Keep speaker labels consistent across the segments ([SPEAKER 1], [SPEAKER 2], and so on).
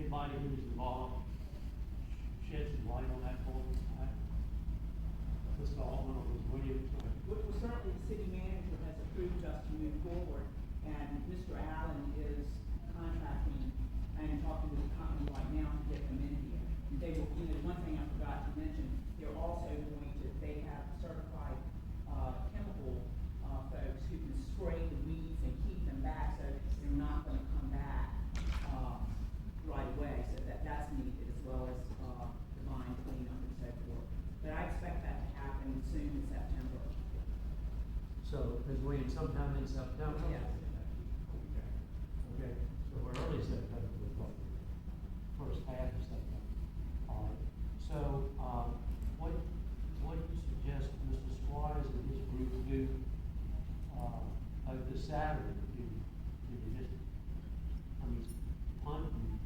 [SPEAKER 1] anybody who's involved shed some light on that for us tonight? Mr. Altman or Ms. Williams?
[SPEAKER 2] Well, certainly the city manager has approved us to move forward, and Mr. Allen is contracting and talking to the company right now to get them in here. They will, one thing I forgot to mention, they're also going to, they have certified, chemical, folks who can spray the weeds and keep them back, so they're not gonna come back, right away, so that's needed, as well as, divine cleanup and so forth. But I expect that to happen soon in September.
[SPEAKER 1] So, Ms. Williams, sometime in September?
[SPEAKER 2] Yes.
[SPEAKER 1] Okay, so we're early September, we're talking first half of September. All right, so, what do you suggest Mr. Squatters and his group do, this Saturday? Do you just, punt and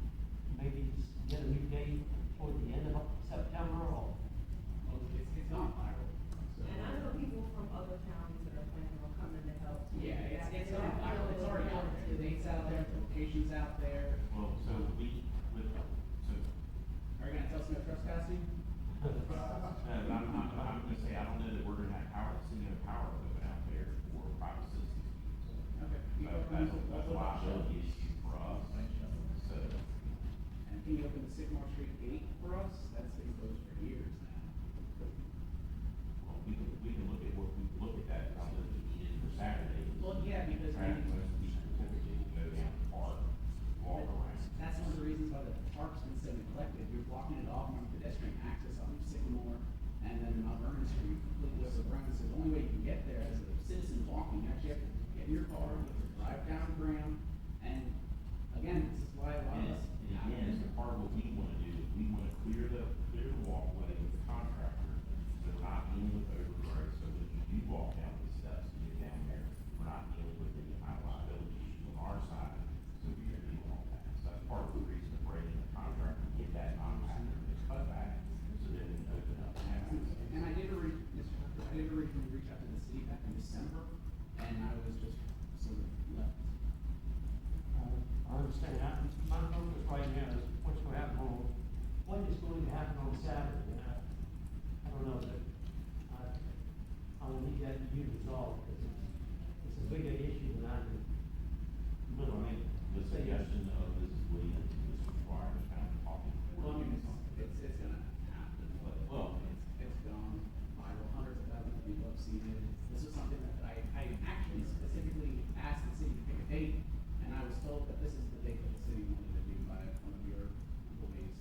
[SPEAKER 1] maybe get a new date toward the end of September, or?
[SPEAKER 3] It's not viral. So.
[SPEAKER 4] And I know people from other counties that are planning on coming to help.
[SPEAKER 3] Yeah, it's not viral, it's already out there, the date's out there, the location's out there.
[SPEAKER 5] Well, so are you
[SPEAKER 3] gonna tell us no trespassing?
[SPEAKER 5] I'm gonna say, I don't know that we're gonna have power, sitting in power limit out there for private citizens.
[SPEAKER 3] Okay.
[SPEAKER 5] That's a liability issue for us, so.
[SPEAKER 3] And can you open the Sycamore Street gate for us? That's been closed for years now.
[SPEAKER 5] Well, we can look at that, I'll look at it for Saturday.
[SPEAKER 3] Well, yeah, because
[SPEAKER 5] Traffic, most people typically go down the park, walk around.
[SPEAKER 3] that's one of the reasons why the park's been so neglected. You're blocking it off from pedestrian access on Sycamore and then Mount Vernon Street completely overgrown. So the only way you can get there as a citizen walking, you actually have to get in your car, you have to drive down the ground. And again, this is why a lot of us.
[SPEAKER 5] And again, it's a part of what we wanna do, is we wanna clear the walkway with the contractor, so we're not dealing with overgrowth, so that when you walk down the steps and get down there, we're not dealing with any kind of liability issue on our side, so we can do all that. So that's part of the reason of bringing the contractor, to get that contractor to cut back, so that we can open up access.
[SPEAKER 3] And I did originally reach out to the city back in December, and I was just sort of left.
[SPEAKER 1] I understand, my focus right now is what's going to happen what is going to happen on Saturday, and I don't know, but I will need that to be resolved, because it's a bigger issue than I do.
[SPEAKER 5] But I mean, the suggestion of Mrs. Williams and Mr. Squire is kind of talking.
[SPEAKER 3] Well, I mean, it's gonna happen, but,
[SPEAKER 5] Well,
[SPEAKER 3] it's gone viral, hundreds of thousands of people have seen it. This is something that I actually specifically asked the city to pick a date, and I was told that this is the date that the city wanted to do by one of your employees.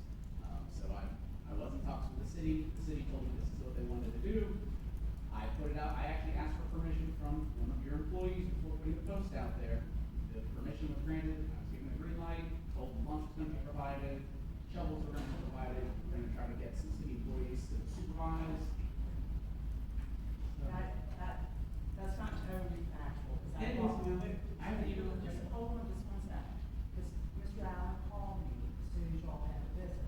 [SPEAKER 3] So I was in talks with the city told me this is what they wanted to do. I put it out, I actually asked for permission from one of your employees before putting the post out there. The permission was granted, I was given a green light, told them lunch was gonna be provided, shovels were gonna be provided, we're gonna try to get some city employees to supervise.
[SPEAKER 2] That's not totally factual, because
[SPEAKER 3] It is, I haven't even looked at it.
[SPEAKER 2] Just hold on just one second, because Mr. Allen called me as soon as y'all had a visit.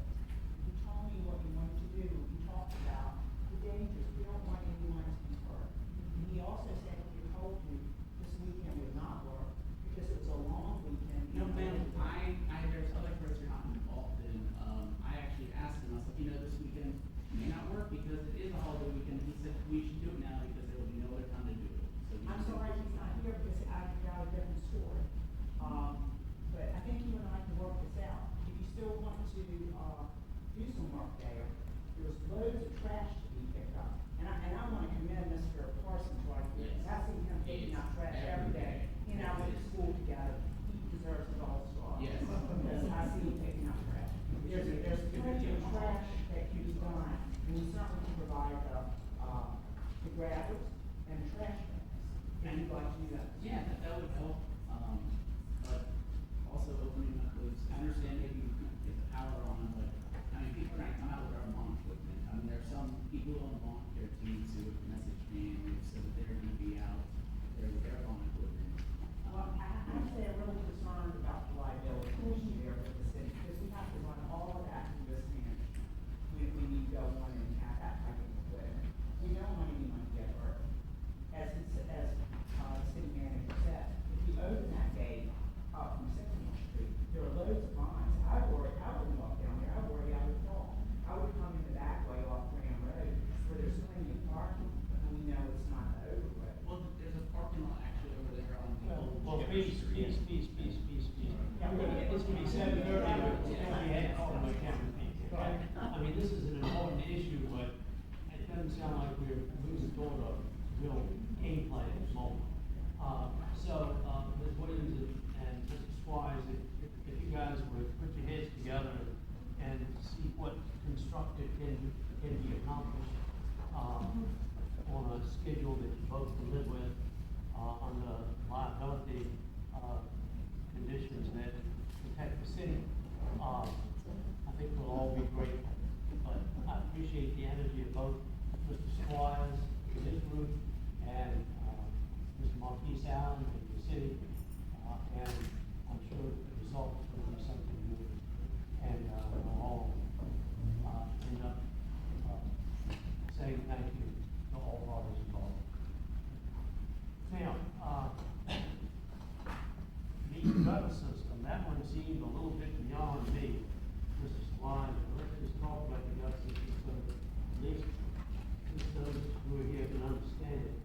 [SPEAKER 2] He told me what he wanted to do, he talked about the dangers, we don't want anyone to be hurt. And he also said he told you this weekend would not work, because it was a long weekend.
[SPEAKER 3] No, ma'am, there's other groups you're not involved in. I actually asked him, I was like, this weekend may not work because it is a holiday weekend. He said, we should do it now because there will be no other time to do it. So we
[SPEAKER 2] I'm
[SPEAKER 3] should do
[SPEAKER 2] sorry
[SPEAKER 3] it.
[SPEAKER 2] he's not here, because I got a different story. But I think you and I can work this out. If you still want to, do some work there, there's loads of trash to be picked up. And I wanna commend Mr. Parsons right here, because I see him picking out trash every day. He and I went to school together, he deserves an all-star.
[SPEAKER 3] Yes.
[SPEAKER 2] Because I see him picking out trash. There's plenty of trash that you've done, and you certainly can provide the grabbers and the trash bags. And you'd like to do that.
[SPEAKER 3] Yeah, that would help. But also opening up those, I understand maybe you couldn't get the power on, but people are gonna come out with their lawn equipment. There's some people on the lawn care teams who have messaged me and said that they're gonna be out there with their lawn equipment.
[SPEAKER 2] Well, I'm saying really concerned about the liability issue there with the city, because we have to run all of that through this management. We need to go on and have that type of equipment. We don't want anyone to get hurt. As the city manager
[SPEAKER 1] It's gonna be 7:30, but it's gonna be head on my camera. I mean, this is an important issue, but it doesn't sound like we're losing toward a real game plan at the moment. Ms. Williams and Mr. Squires, if you guys would put your heads together and see what constructive can be accomplished, on a schedule that you both can live with, on the liability, conditions that protect the city, I think we'll all be grateful. But I appreciate the energy of both Mr. Squires, his group, and, Mr. Marquis Allen and the city, and I'm sure the result is going to be something good. And, we'll all, end up, saying thank you to all parties involved. Now, the gutter system, that one seemed a little bit beyond me, Mr. Squires. Let's just talk about the gutter system, so at least those who are here can understand it.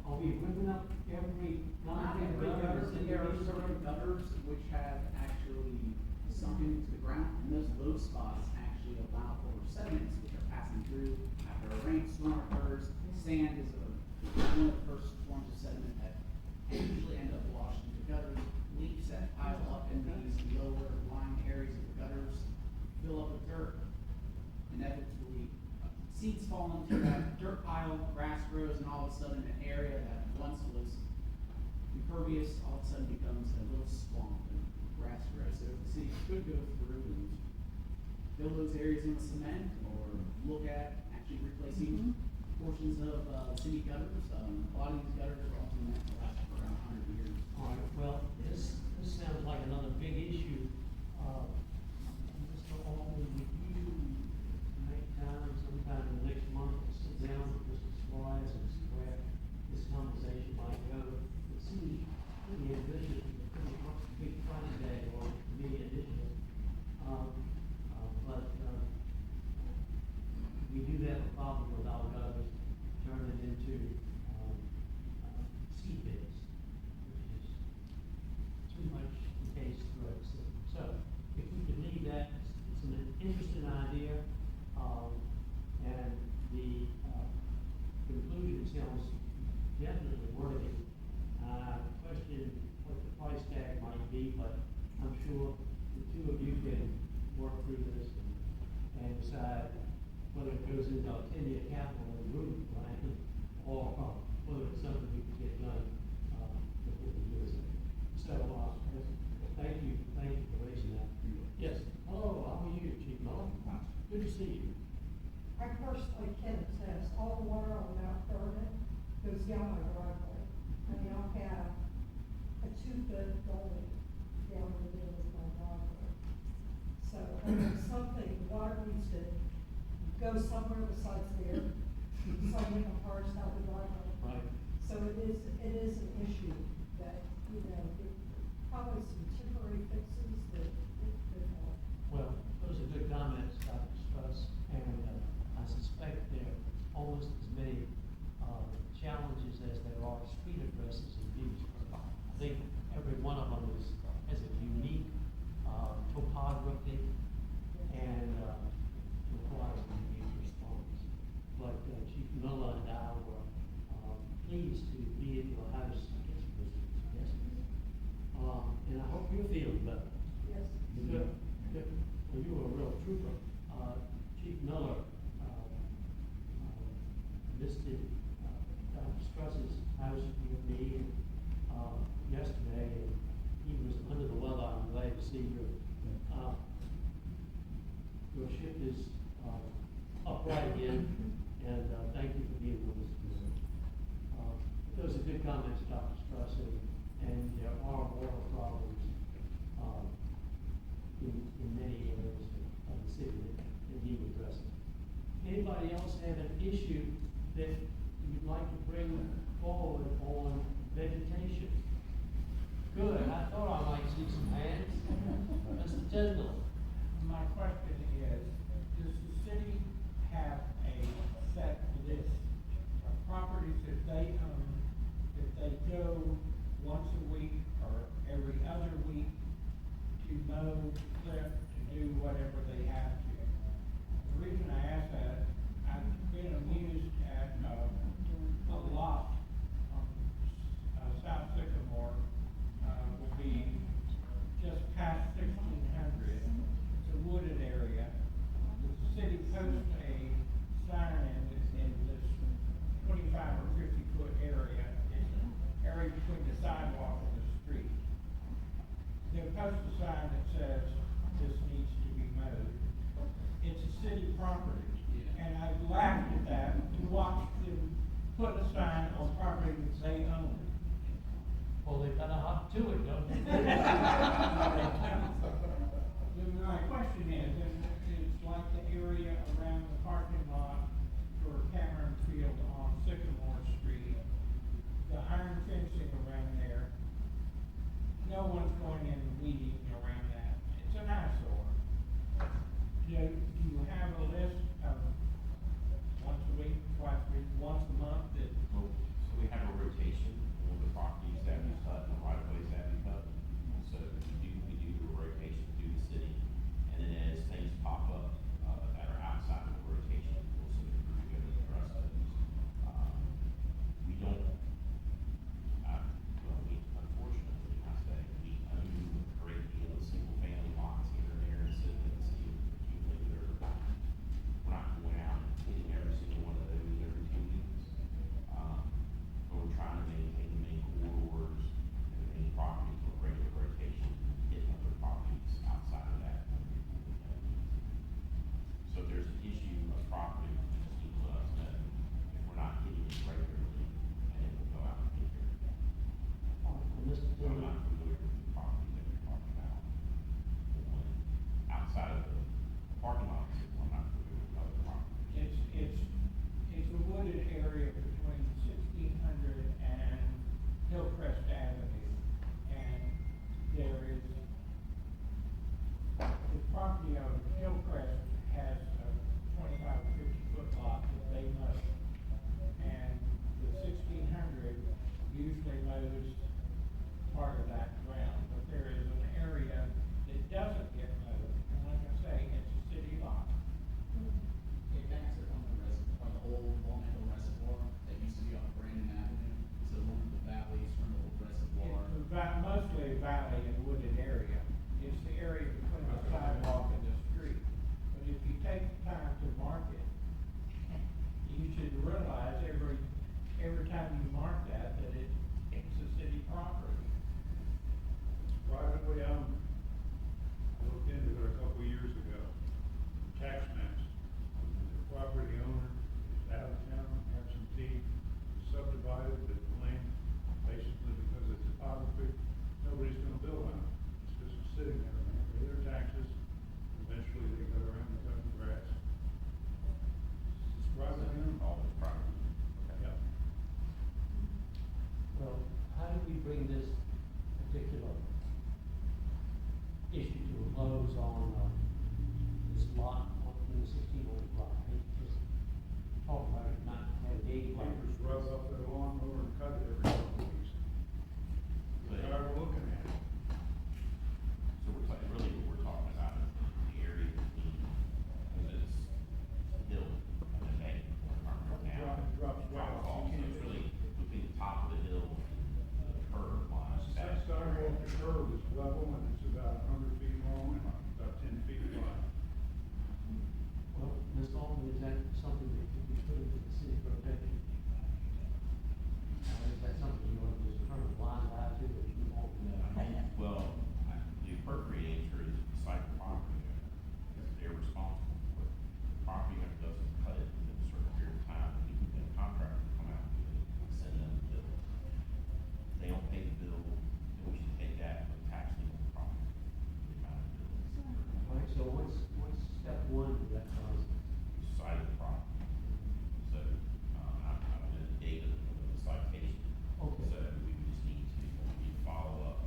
[SPEAKER 1] Are we ripping up every
[SPEAKER 3] Not every gutter, there are certain gutters which have actually sunk into the ground, and those low spots actually allow for sediments which are passing through after a rainstorm occurs. Sand is one of the first forms of sediment that usually end up washed into gutters. Leaves that pile up in these lower lying areas of the gutters fill up with dirt. Inevitably, seeds fall into that dirt pile, grass grows, and all of a sudden an area that once was impervious, all of a sudden becomes a little swamp and grass grows. So the city could go through and fill those areas in cement or look at actually replacing portions of city gutters. A lot of these gutters are also meant to last for around 100 years.
[SPEAKER 1] All right, well, this sounds like another big issue. Mr. Alden, would you make time sometime in the next month to sit down with Mr. Squires and see where this conversation might go? It seems pretty ambitious, pretty much a big Friday or me initially. We do have a problem with our gutters turning into, seed beds, which is too much encased throughout the city. So, if we could leave that, it's an interesting idea, and the, conclusion sounds definitely worthy. Question what the price tag might be, but I'm sure the two of you can work through this and decide whether it goes into a 10-year capital improvement plan, or whether it's something we can get done, before we do it. So, thank you for raising that. Yes, hello, how are you, Chief Miller? Good to see you.
[SPEAKER 6] I personally can attest, all the water on Mount Vernon goes down my driveway. I mean, I'll have a 2-foot gully down the middle of my driveway. So, I mean, something, water needs to go somewhere besides there, so many cars out the driveway.
[SPEAKER 1] Right.
[SPEAKER 6] So it is an issue that, probably some temporary fixes that could help.
[SPEAKER 1] Well, those are good comments, Dr. Struss, and I suspect there are almost as many challenges as there are street addresses in Petersburg. I think every one of them has a unique topography and requires an immediate response. But Chief Miller and I were pleased to be at your house, I guess it was yesterday. And I hope you're feeling better.
[SPEAKER 6] Yes.
[SPEAKER 1] Good, good. Well, you were a real trooper. Chief Miller, visited, Dr. Struss's house with me, yesterday, and he was under the weather. I'm glad to see your ship is, upright again, and, thank you for being with us today. Those are good comments, Dr. Struss, and there are water problems, in many areas of the city that need addressing. Anybody else have an issue that you'd like to bring forward on vegetation? Good, I thought I might see some hands. Mr. Tindall.
[SPEAKER 7] My question is, does the city have a set list of properties that they own, that they go once a week post a sign that says this needs to be mowed, it's a city property.
[SPEAKER 3] Yeah.
[SPEAKER 7] And I laughed at that, to watch them put a sign on property that they own.
[SPEAKER 1] Well, they've got to hop to it, don't they?
[SPEAKER 7] Then my question is, and it's like the area around the parking lot for Cameron Field on Sycamore Street, the iron fencing around there, no one's going in and weeding around that. It's an eyesore. Do you have a list of once a week, twice a week, once a month that,
[SPEAKER 5] Well, so we have a rotation on the properties that we cut and the right of ways that we cut. So we do a rotation through the city. And then as things pop up, that are outside of the rotation, we'll sort of go and address those. We don't, well, we, unfortunately, I say, we own a great deal of single family lots here and there in the city, accumulated over time. We're not going out and hitting every single one of those every 2 weeks. But we're trying to maintain the main corridors and the main properties with regular rotation, hitting other properties outside of that. So if there's an issue of property, just need to let us know. If we're not hitting it regularly, and then we'll go out and take care of it.
[SPEAKER 1] And this,
[SPEAKER 5] So I'm not familiar with the property that you're talking about. Outside of the parking lot, I'm not familiar with other properties.
[SPEAKER 7] it's a wooded area between 1600 and Hillcrest Avenue. And there is, the property of Hillcrest has a 25 or 50-foot lot that they mow. And the 1600 usually mows part of that ground, but there is an area that doesn't get mowed. And like I say, it's a city lot.
[SPEAKER 3] It backs it on the reservoir, the old Walnut Hill Reservoir that used to be on Brandon Avenue. So one of the valleys from the old reservoir.
[SPEAKER 7] It's mostly a valley and wooded area. It's the area between the sidewalk and the street. But if you take the time to mark it, you should realize every time you mark that it's a city property.
[SPEAKER 8] Privately owned. I looked into it a couple of years ago. Tax maps. The property owner is out of town, absentee, subdivided the land, basically because of topography. Nobody's gonna build on it. It's just sitting there, and they pay their taxes. Eventually they go around and cut the grass. It's privately owned.
[SPEAKER 5] All those properties.
[SPEAKER 8] Yeah.
[SPEAKER 1] well, how do we bring this particular issue to a close on, this lot, on the 1600 block? I hate to just talk about it, not have a date.
[SPEAKER 8] Neighbors rub up their lawnmower and cut it every couple of weeks. They're tired of looking at it.
[SPEAKER 5] So we're talking, really what we're talking about is the area between, because it's a hill and a bank, now.
[SPEAKER 8] It drops way off.
[SPEAKER 5] So it's really between the top of the hill and the curb line.
[SPEAKER 8] That sidewalk to curb is level and it's about 100 feet long and about 10 feet wide.
[SPEAKER 1] Well, Ms. Altman, is that something that could be put into the city protection? Or is that something you want to just turn a blind eye to, or you won't?
[SPEAKER 5] Well, the appropriate answer is cite the property owner, because they're responsible for it. The property owner doesn't cut it within a certain period of time, and you can get a contractor to come out and send them the bill. If they don't pay the bill, then we should take that and tax them on the property, the amount of bills.
[SPEAKER 1] All right, so what's step one of that process?
[SPEAKER 5] Cite the property. So, I don't know the date of the citation.
[SPEAKER 1] Okay.
[SPEAKER 5] So we just need to follow up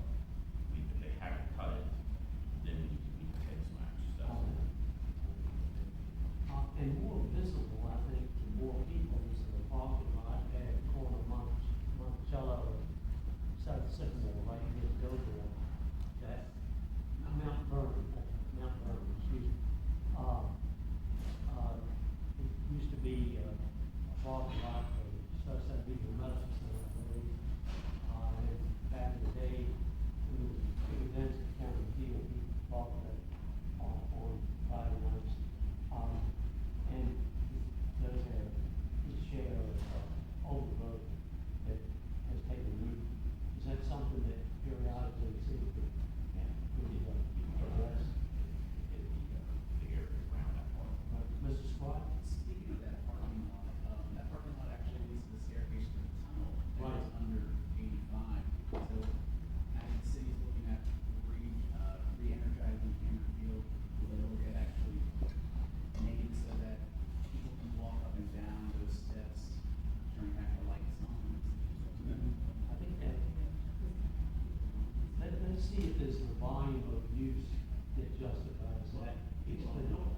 [SPEAKER 1] see if there's the volume of use that justifies that expenditure.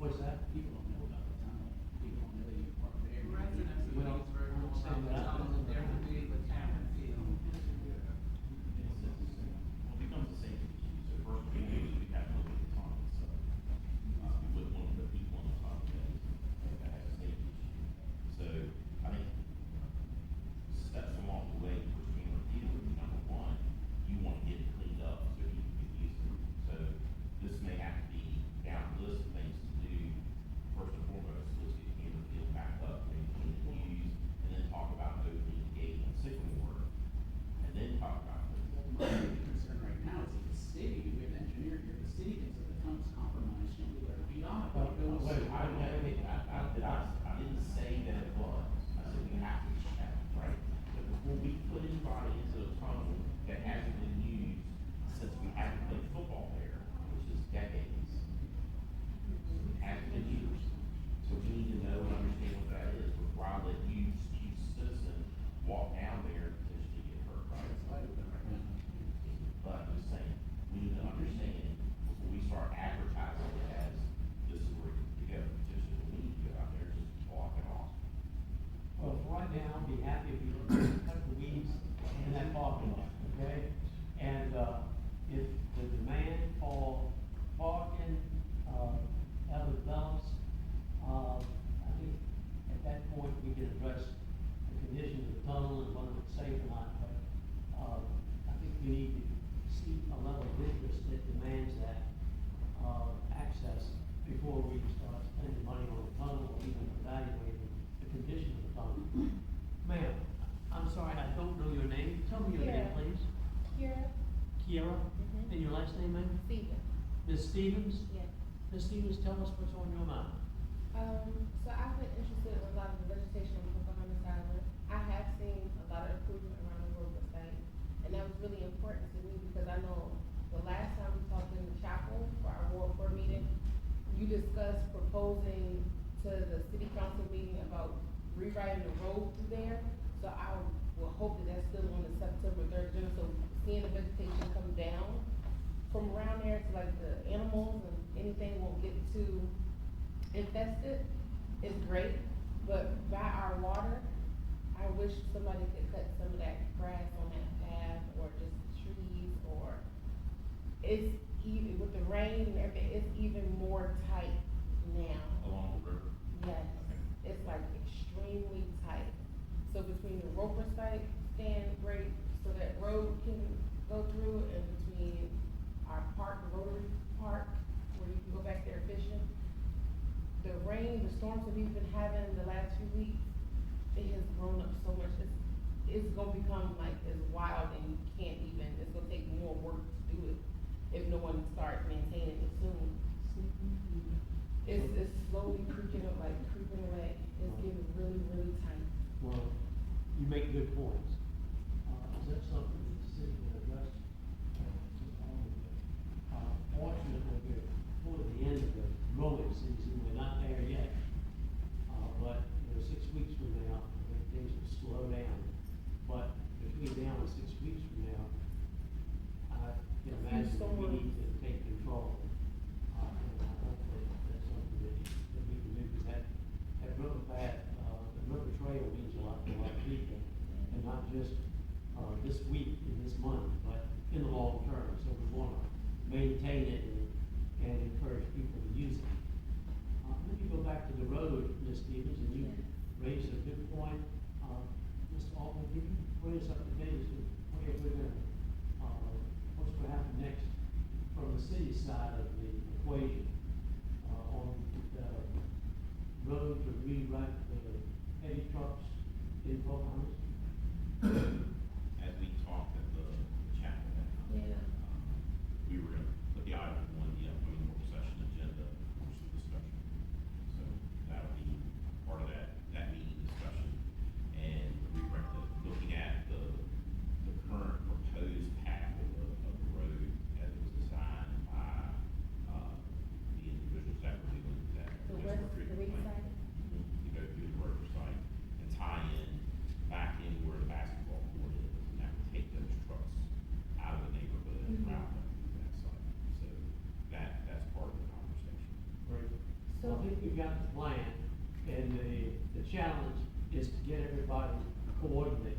[SPEAKER 1] What's that?
[SPEAKER 3] People don't know about the tunnel, people don't know that you park there.
[SPEAKER 9] Residents of
[SPEAKER 1] Well,
[SPEAKER 9] Petersburg know about
[SPEAKER 1] understand
[SPEAKER 9] the
[SPEAKER 1] that.
[SPEAKER 9] tunnel, but they're familiar with Cameron Field.
[SPEAKER 5] Well, it becomes the same issue, so first, we have to look at the tunnel itself. We wouldn't want to put people on the tunnel that has a safety issue. So, I think, steps along the way for Cameron Field would be number one, you want to get it cleaned up so you can use it. So, this may have to be down the list of things to do. First and foremost, let's get Cameron Field back up, maintain it, used, and then talk about opening the gate and Sycamore, and then talk about it.
[SPEAKER 3] My big concern right now is that the city, we have an engineer here, the city thinks that the tunnel's compromised, shouldn't we let it be on it?
[SPEAKER 1] Well,
[SPEAKER 3] It goes-
[SPEAKER 1] wait,
[SPEAKER 5] I didn't say that it was, I said we have to check, right? But before we put anybody into a tunnel that hasn't been used since we haven't played football there, which is decades, it hasn't been used. So we need to know and understand what that is, before I let you, chief citizen, walk down there and potentially get hurt, right?
[SPEAKER 3] It's wide open right now.
[SPEAKER 5] But I'm just saying, we need to understand before we start advertising it as this is where you go, potentially, we need to go out there and just block it off.
[SPEAKER 1] Well, for right now, I'd be happy if you could cut the weeds in that parking lot, okay? And, if the demand for parking, ever develops, I think at that point, we can address the condition of the tunnel and whether it's safe or not, but, I think we need to see a level of interest that demands that, access before we start spending money on the tunnel or even evaluating the condition of the tunnel. Ma'am, I'm sorry, I don't know your name. Tell me your name,
[SPEAKER 10] Kiera.
[SPEAKER 1] please.
[SPEAKER 10] Here,
[SPEAKER 1] Kiera?
[SPEAKER 10] Mhm.
[SPEAKER 1] And your last name, ma'am?
[SPEAKER 10] Stephen,
[SPEAKER 1] Ms. Stevens?
[SPEAKER 10] yes.
[SPEAKER 1] Ms. Stevens, tell us what's on your mind.
[SPEAKER 10] So I've been interested in a lot of the vegetation on Pocahontas Island. I have seen a lot of improvement around the road site, and that was really important to me because I know the last time we talked in the chapel for our Ward 4 meeting, you discussed proposing to the city council meeting about rewriting the road through there. So I will hope that that's still on the September 3rd agenda, so seeing the vegetation come down from around there to like the animals and anything won't get too infested is great, but by our water, I wish somebody could cut some of that grass on that path or just trees or it's even, with the rain and everything, it's even more tight now.
[SPEAKER 5] Along the river.
[SPEAKER 10] Yes, it's like extremely tight. So between the Roper site stand great, so that road can go through, and between our park, the Rotary Park, where you can go back there fishing. The rain, the storms that we've been having the last few weeks, it has grown up so much, it's gonna become like as wild and you can't even, it's gonna take more work to do it if no one starts maintaining it soon. It's slowly creeping up, like creeping away, it's getting really, really tight.
[SPEAKER 1] Well, you make good points. Is that something that the city can address? Fortunately, we're toward the end of the growing season, we're not there yet. But, 6 weeks from now, I think things will slow down. But between now and 6 weeks from now, I can imagine that we need to take control. And I hope that that's something that we can do, because that river path, the river trail means a lot to a lot of people. And not just, this week, in this month, but in the long term. So we wanna maintain it and encourage people to use it. Let me go back to the road, Ms. Stevens, and you raised a good point. Mr. Altman, can you bring us up to date as to where we're gonna, what's gonna happen next from the city side of the equation? On the road to rewrite the heavy trucks in Pocahontas?
[SPEAKER 5] As we talked at the chapel that night.
[SPEAKER 10] Yeah.
[SPEAKER 5] We were gonna put the item on the upcoming work session agenda for some discussion. So that'll be part of that meeting discussion. And we were looking at the current proposed path of the road as it was designed by, the individuals that were doing that.
[SPEAKER 10] The west side?
[SPEAKER 5] To go through the road site and tie in back
[SPEAKER 1] got the plan, and the challenge is to get everybody coordinated.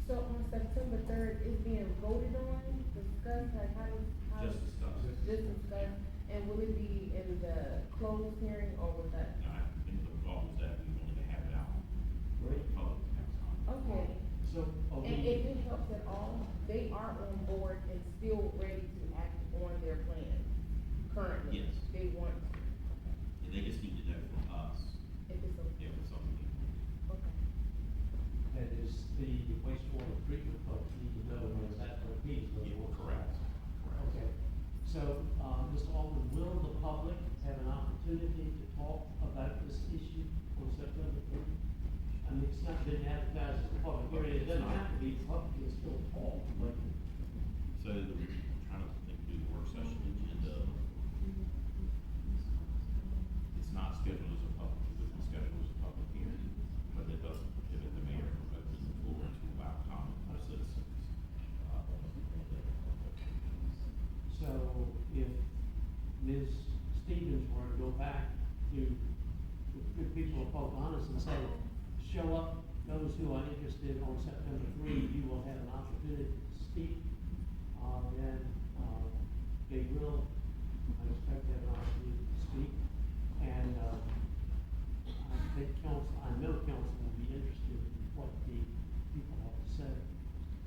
[SPEAKER 10] So on September third, is being voted on, discussed, like how?
[SPEAKER 5] Just discuss.
[SPEAKER 10] Just discussed, and will it be in the closed hearing or was that?
[SPEAKER 5] I think the thought was that we wanted to have it out.
[SPEAKER 1] Great.
[SPEAKER 5] Public next time.
[SPEAKER 10] Okay,
[SPEAKER 1] So, are
[SPEAKER 10] and
[SPEAKER 1] we,
[SPEAKER 10] if it helps at all, they are on board and still ready to act on their plan currently.
[SPEAKER 5] Yes.
[SPEAKER 10] They want,
[SPEAKER 5] And they just need to know from us
[SPEAKER 10] if it's okay.
[SPEAKER 5] if it's something we want to do.
[SPEAKER 10] Okay.
[SPEAKER 1] that is the wastewater treatment folks need to know where that location is.
[SPEAKER 5] Yeah, correct.
[SPEAKER 1] Okay, so, Mr. Altman, will the public have an opportunity to talk about this issue on September 3rd? I mean, it's not been advertised as a public hearing, it doesn't have to be public, it's still talk, but,
[SPEAKER 5] So I'm trying to think through the work session agenda. It's not scheduled as a public, it's scheduled as a public hearing, but it doesn't prohibit the mayor from opening the floor to allow comment from citizens.
[SPEAKER 1] so if Ms. Stevens were to go back to the people of Pocahontas and say, show up those who are interested on September 3, you will have an opportunity to speak, then, they will, I expect to have an opportunity to speak. And, I think council, I know council will be interested in what the people have to say.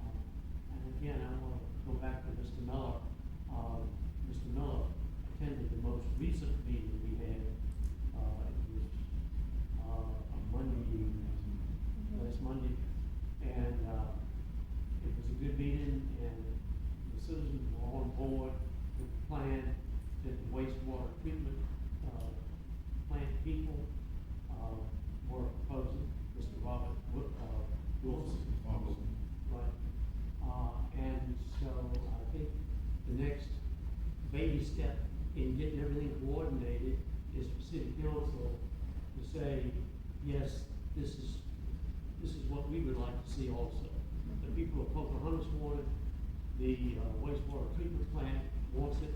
[SPEAKER 1] And again, I want to go back to Mr. Miller. Mr. Miller attended the most recent meeting we had, it was, a Monday evening, last Monday. And, it was a good meeting, and the citizens were on board with the plan that the wastewater treatment, plant people, were proposing. Mr. Robert Wilson. Right. And so I think the next baby step in getting everything coordinated is for city council to say, yes, this is what we would like to see also. The people of Pocahontas want it, the wastewater treatment plant wants it,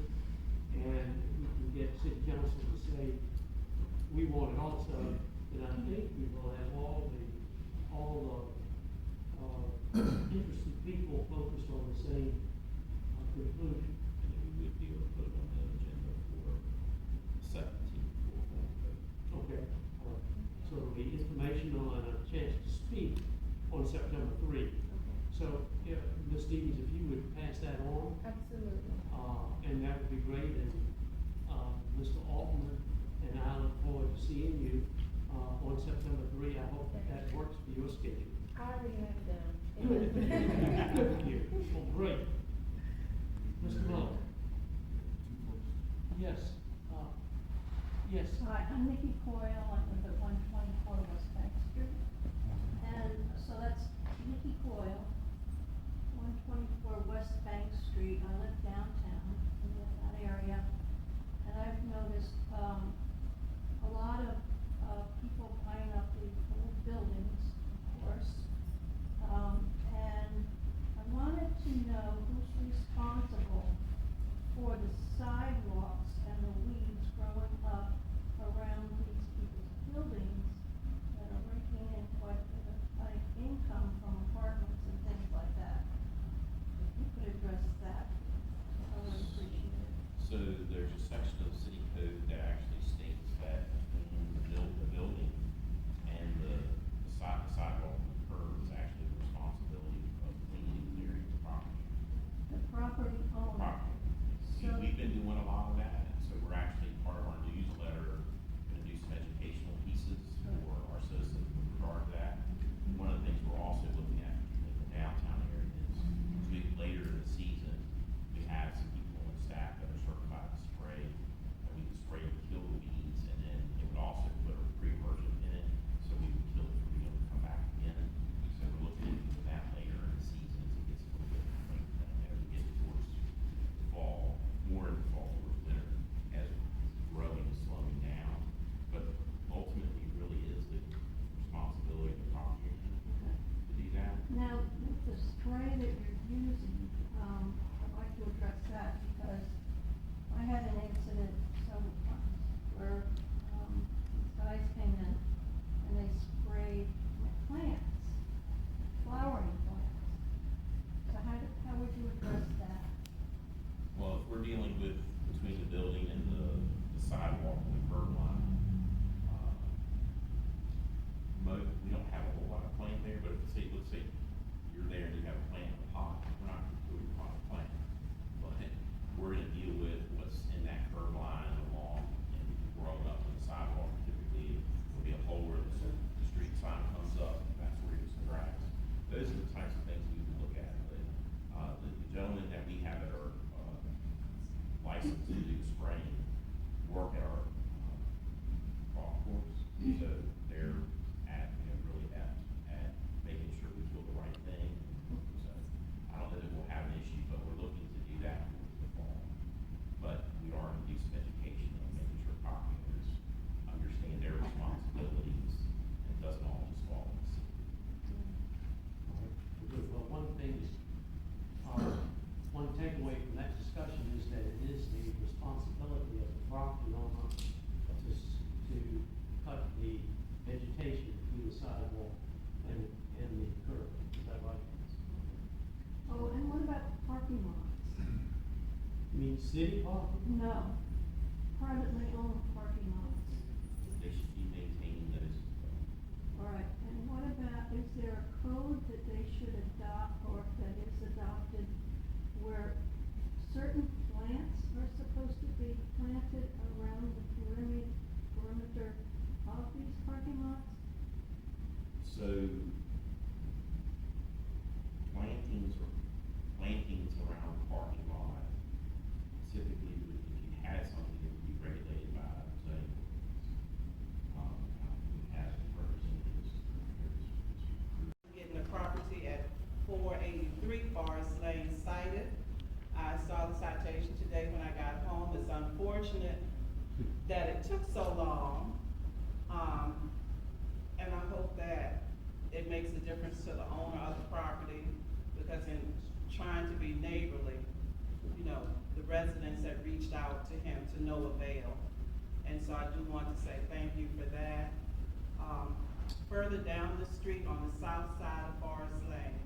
[SPEAKER 1] and we can get city council to say, we want it also. And I think we will have all the interested people focused on the same conclusion.
[SPEAKER 5] And then we would be able to put it on the agenda for the 17th for a full vote.
[SPEAKER 1] Okay. So it'll be information on a chance to speak on September 3. So, yeah, Ms. Stevens, if you would pass that on,
[SPEAKER 10] Absolutely.
[SPEAKER 1] and that would be great, and, Mr. Altman and I look forward to seeing you, on September 3. I hope that works for your schedule.
[SPEAKER 10] I already have it down.
[SPEAKER 1] Good for you. Well, great. Mr. Miller? Yes, yes.
[SPEAKER 11] Hi, I'm Nikki Coyle, I live at 124 West Bank Street. And so that's Nikki Coyle, 124 West Bank Street. I live downtown in that area. And I've noticed, a lot of, people buying up the old buildings, of course. And I wanted to know who's responsible for the sidewalks and the weeds growing up around these people's buildings that are raking in quite a bit of, like, income from apartments and things like that. If you could address that, I would appreciate it.
[SPEAKER 5] So there's a section of the city code that actually states that the building and the sidewalk and the curb is actually the responsibility of cleaning and clearing the property.
[SPEAKER 11] The property owner.
[SPEAKER 5] Property.
[SPEAKER 11] So-
[SPEAKER 5] We've been doing a lot of that, and so we're actually, part of our newsletter, gonna do some educational pieces for our citizens with regard to that. One of the things we're also looking at in the downtown area is, later in the season, we have some people on staff that are certified to spray, and we can spray and kill the weeds, and then it would also put a pre-emergent in it, so we would kill it for them to come back again. So we're looking into that later in the season, as it gets a little bit late, as we get towards the fall, more in the fall, towards we're dealing with between the building and the sidewalk and the curb line. We don't have a whole lot of plant there, but let's say you're there and you have a plant in the pot, we're not doing a pot plant. But we're gonna deal with what's in that curb line along and growing up on the sidewalk. Typically, there'll be a hole where the street sign comes up, and that's where there's some grass. Those are the types of things we would look at, but, the gentlemen that we have that are, licensed to do spraying, work at our, golf course, so they're really at making sure we do the right thing. So, I don't know that we'll have an issue, but we're looking to do that for the fall. But we are going to do some education on making sure property owners understand their responsibilities and doesn't all just fall on the city.
[SPEAKER 1] Good. Well, one thing is, one takeaway from that discussion is that it is the responsibility of the property owner to cut the vegetation between the sidewalk and the curb. Is that right?
[SPEAKER 11] Oh, and what about parking lots?
[SPEAKER 1] You mean city parking?
[SPEAKER 11] No, privately owned parking lots.
[SPEAKER 5] They should be maintaining those.
[SPEAKER 11] All right, and what about, is there a code that they should adopt or that is adopted where certain plants are supposed to be planted around the perimeter of these parking lots?
[SPEAKER 5] So, plantings around the parking lot, typically, if you had something that would be regulated by zoning ordinance. We have representatives.
[SPEAKER 9] Getting the property at 483 Forest Lane cited. I saw the citation today when I got home. It's unfortunate that it took so long. And I hope that it makes a difference to the owner of the property, because in trying to be neighborly, the residents have reached out to him to no avail. And so I do want to say thank you for that. Further down the street on the south side of Forest Lane,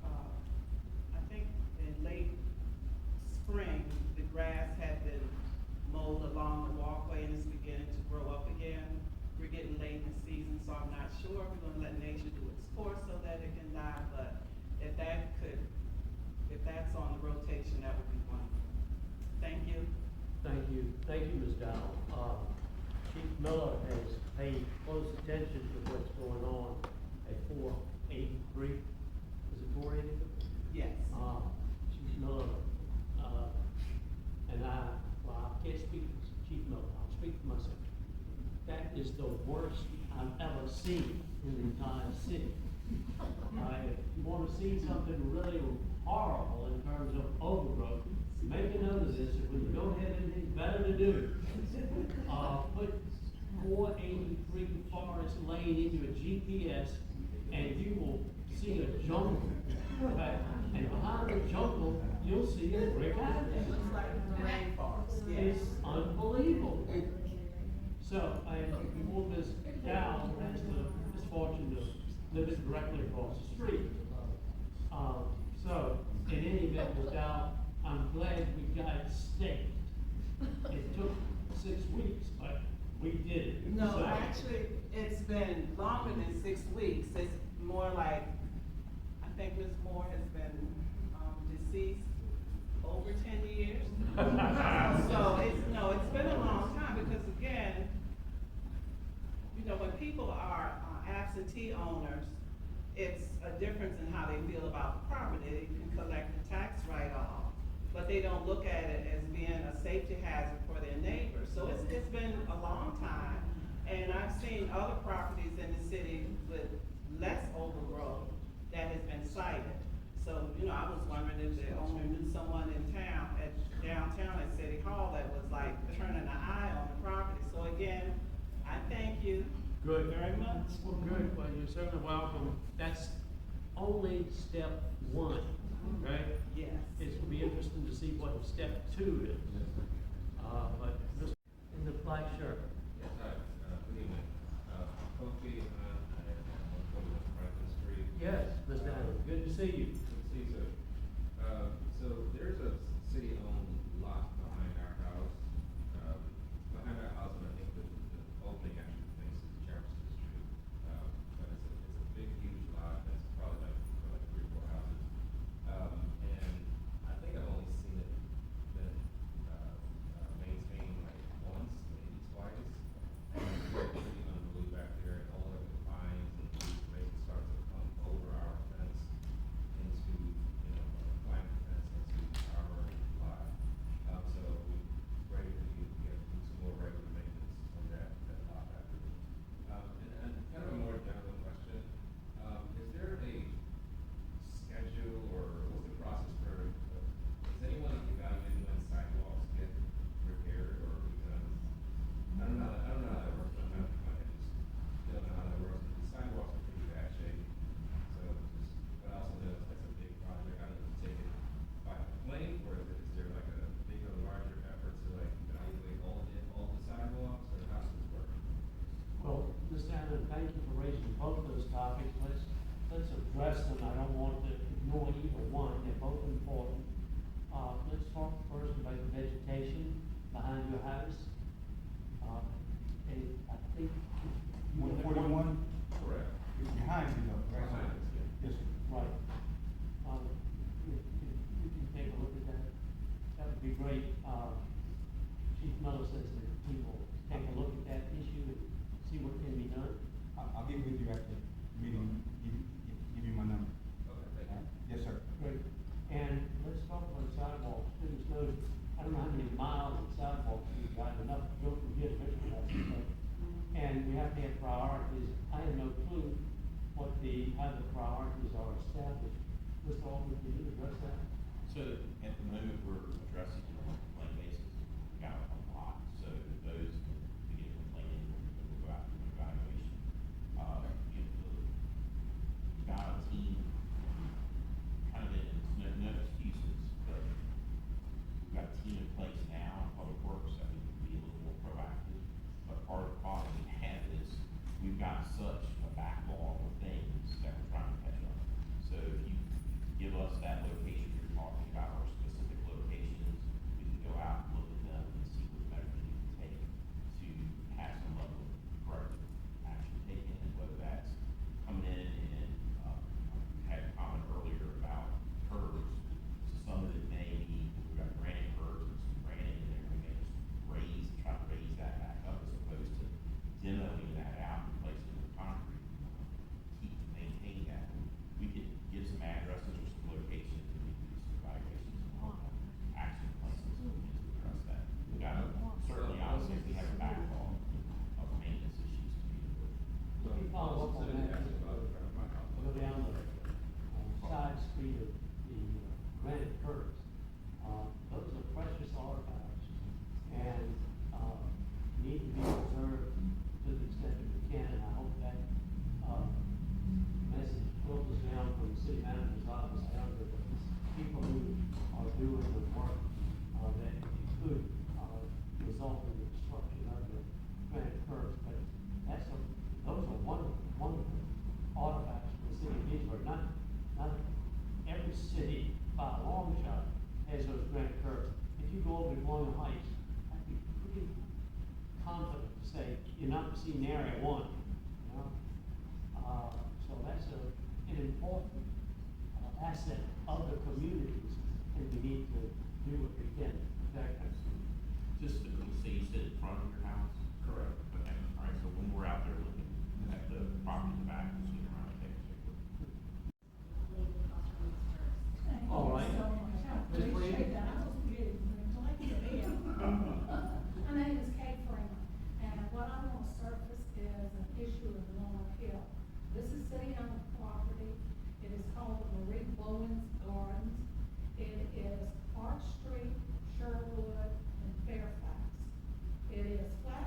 [SPEAKER 9] I think in late spring, the grass had been mowed along the walkway and it's beginning to grow up again. We're getting late in the season, so I'm not sure if we're gonna let nature do its course so that it can die, but if that's on the rotation, that would be wonderful. Thank you.
[SPEAKER 1] Thank you, Ms. Dowell. Chief Miller has paid close attention to what's going on at 483. Is it 483?
[SPEAKER 9] Yes.
[SPEAKER 1] Chief Miller, and I can't speak for Chief Miller, I'll speak for myself. That is the worst I've ever seen in the entire city. If you wanna see something really horrible in terms of overgrowth, make a note of this, if we don't have anything better to do, put 483 Forest Lane into a GPS, and you will see a jungle. Okay? And behind the jungle, you'll see a brick house.
[SPEAKER 9] It looks like the rainforest, yes.
[SPEAKER 1] It's unbelievable. So, before Ms. Dow has the misfortune to live it directly across the street. So, in any event, Ms. Dow, I'm glad we got it staked. It took 6 weeks, but we did it.
[SPEAKER 9] No,
[SPEAKER 1] So-
[SPEAKER 9] actually, it's been longer than 6 weeks. It's more like, I think Ms. Moore has been, deceased over 10 years. So it's been a long time, because again, when people are absentee owners, it's a difference in how they feel about the property. They can collect the tax write-off, but they don't look at it as being a safety hazard for their neighbors. So it's been a long time, and I've seen other properties in the city with less overgrowth that has been cited. So, I was wondering if the owner knew someone in town, downtown at City Hall, that was like turning an eye on the property. So again, I thank you.
[SPEAKER 1] Good.
[SPEAKER 9] Very much.
[SPEAKER 1] Well, good, well, you're certainly welcome. That's only step 1, right?
[SPEAKER 9] Yes.
[SPEAKER 1] It will be interesting to see what step 2 is. But Mr. in the black shirt.
[SPEAKER 12] Yes, hi, good evening. Kofi, I am on Franklin Street.
[SPEAKER 1] Yes, Ms. Downing, good to see you.
[SPEAKER 12] Good to see you, sir. So there's a city-owned lot
[SPEAKER 1] address them, I don't want to ignore either one, they're both important. Let's talk first about the vegetation behind your house. And I think.
[SPEAKER 13] 141?
[SPEAKER 5] Correct.
[SPEAKER 13] It's behind you though, right?
[SPEAKER 5] Behind us, yeah.
[SPEAKER 13] Yes, sir.
[SPEAKER 1] Right. You can take a look at that, that would be great. Chief Miller says that he will take a look at that issue and see what can be done.
[SPEAKER 13] I'll get with you after the meeting, give you my number.
[SPEAKER 12] Okay, thank you.
[SPEAKER 13] Yes, sir.
[SPEAKER 1] Great. And let's talk about sidewalks. Students know, I don't know how many miles of sidewalks we've got, enough to go from here to Richmond. And we have to have priorities. I have no clue what how the priorities are established. Mr. Alderman, can you address that?
[SPEAKER 5] So at the moment, we're addressing it on a complaint basis. We got a lot, so those we get complaining, we'll go out and do evaluation. We've got a team, kind of no excuses, but we've got a team in place now in Public Works that we can be a little more proactive. But part of the problem we have is we've got such a backlog of things that we're trying to catch up. So if you give us that location you're talking about, or specific locations, we can go out and look at them and see what measures we can take to have some level of corrective action taken, and whether that's coming in and, had a comment earlier about curves. So some of it may be, we've got granite curves and some granite in there, we may just try to raise that back up as opposed to demoing that out and replacing it with concrete. Maintain that. We could give some addresses or some locations, and we could do some evaluations on action plans to address that. We got certainly, obviously, we have a backlog of maintenance issues to deal with.
[SPEAKER 1] Let me follow up on that. Go down the side street of the granite curves. Those are precious artifacts and, need to be preserved to the extent that we can, and I hope that, message filters down from the city manager's office down to the people who are doing the work, that it could, result in the destruction of the granite curves, but those are wonderful artifacts for the city of Petersburg. Not every city by a long shot has those granite curves. If you go over to Colonial Heights, I'd be pretty confident to say you're not gonna see nary one, you know? So that's an important asset of the communities, and we need to do what we can to protect them.
[SPEAKER 5] Just to say, you said in front of your house? Correct. Okay, all right, so when we're out there looking at the property in the back, we'll swing around and take a picture.
[SPEAKER 1] All right. Ms. Brady?
[SPEAKER 11] My name is Kate Freeman, and what I want to surface is an issue of Long Hill. This is city-owned property. It is called Marie Bowen's Gardens. It is Park Street, Sherwood, and Fairfax. It is flat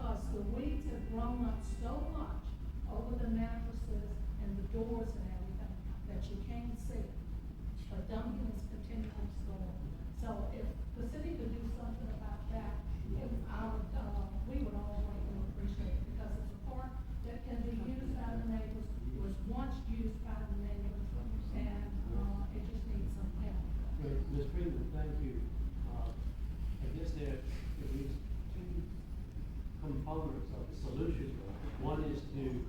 [SPEAKER 11] because the weeds have grown up so much over the mattresses and the doors and everything that you can't see it. But dumping is continuing to go on. So if the city could do something about that, if we would all greatly appreciate it, because it's a park that can be used by the neighbors, was once used by the neighbors, and, it just needs some help.
[SPEAKER 1] Great, Ms. Freeman, thank you. I guess there is two components of the solution. One is to,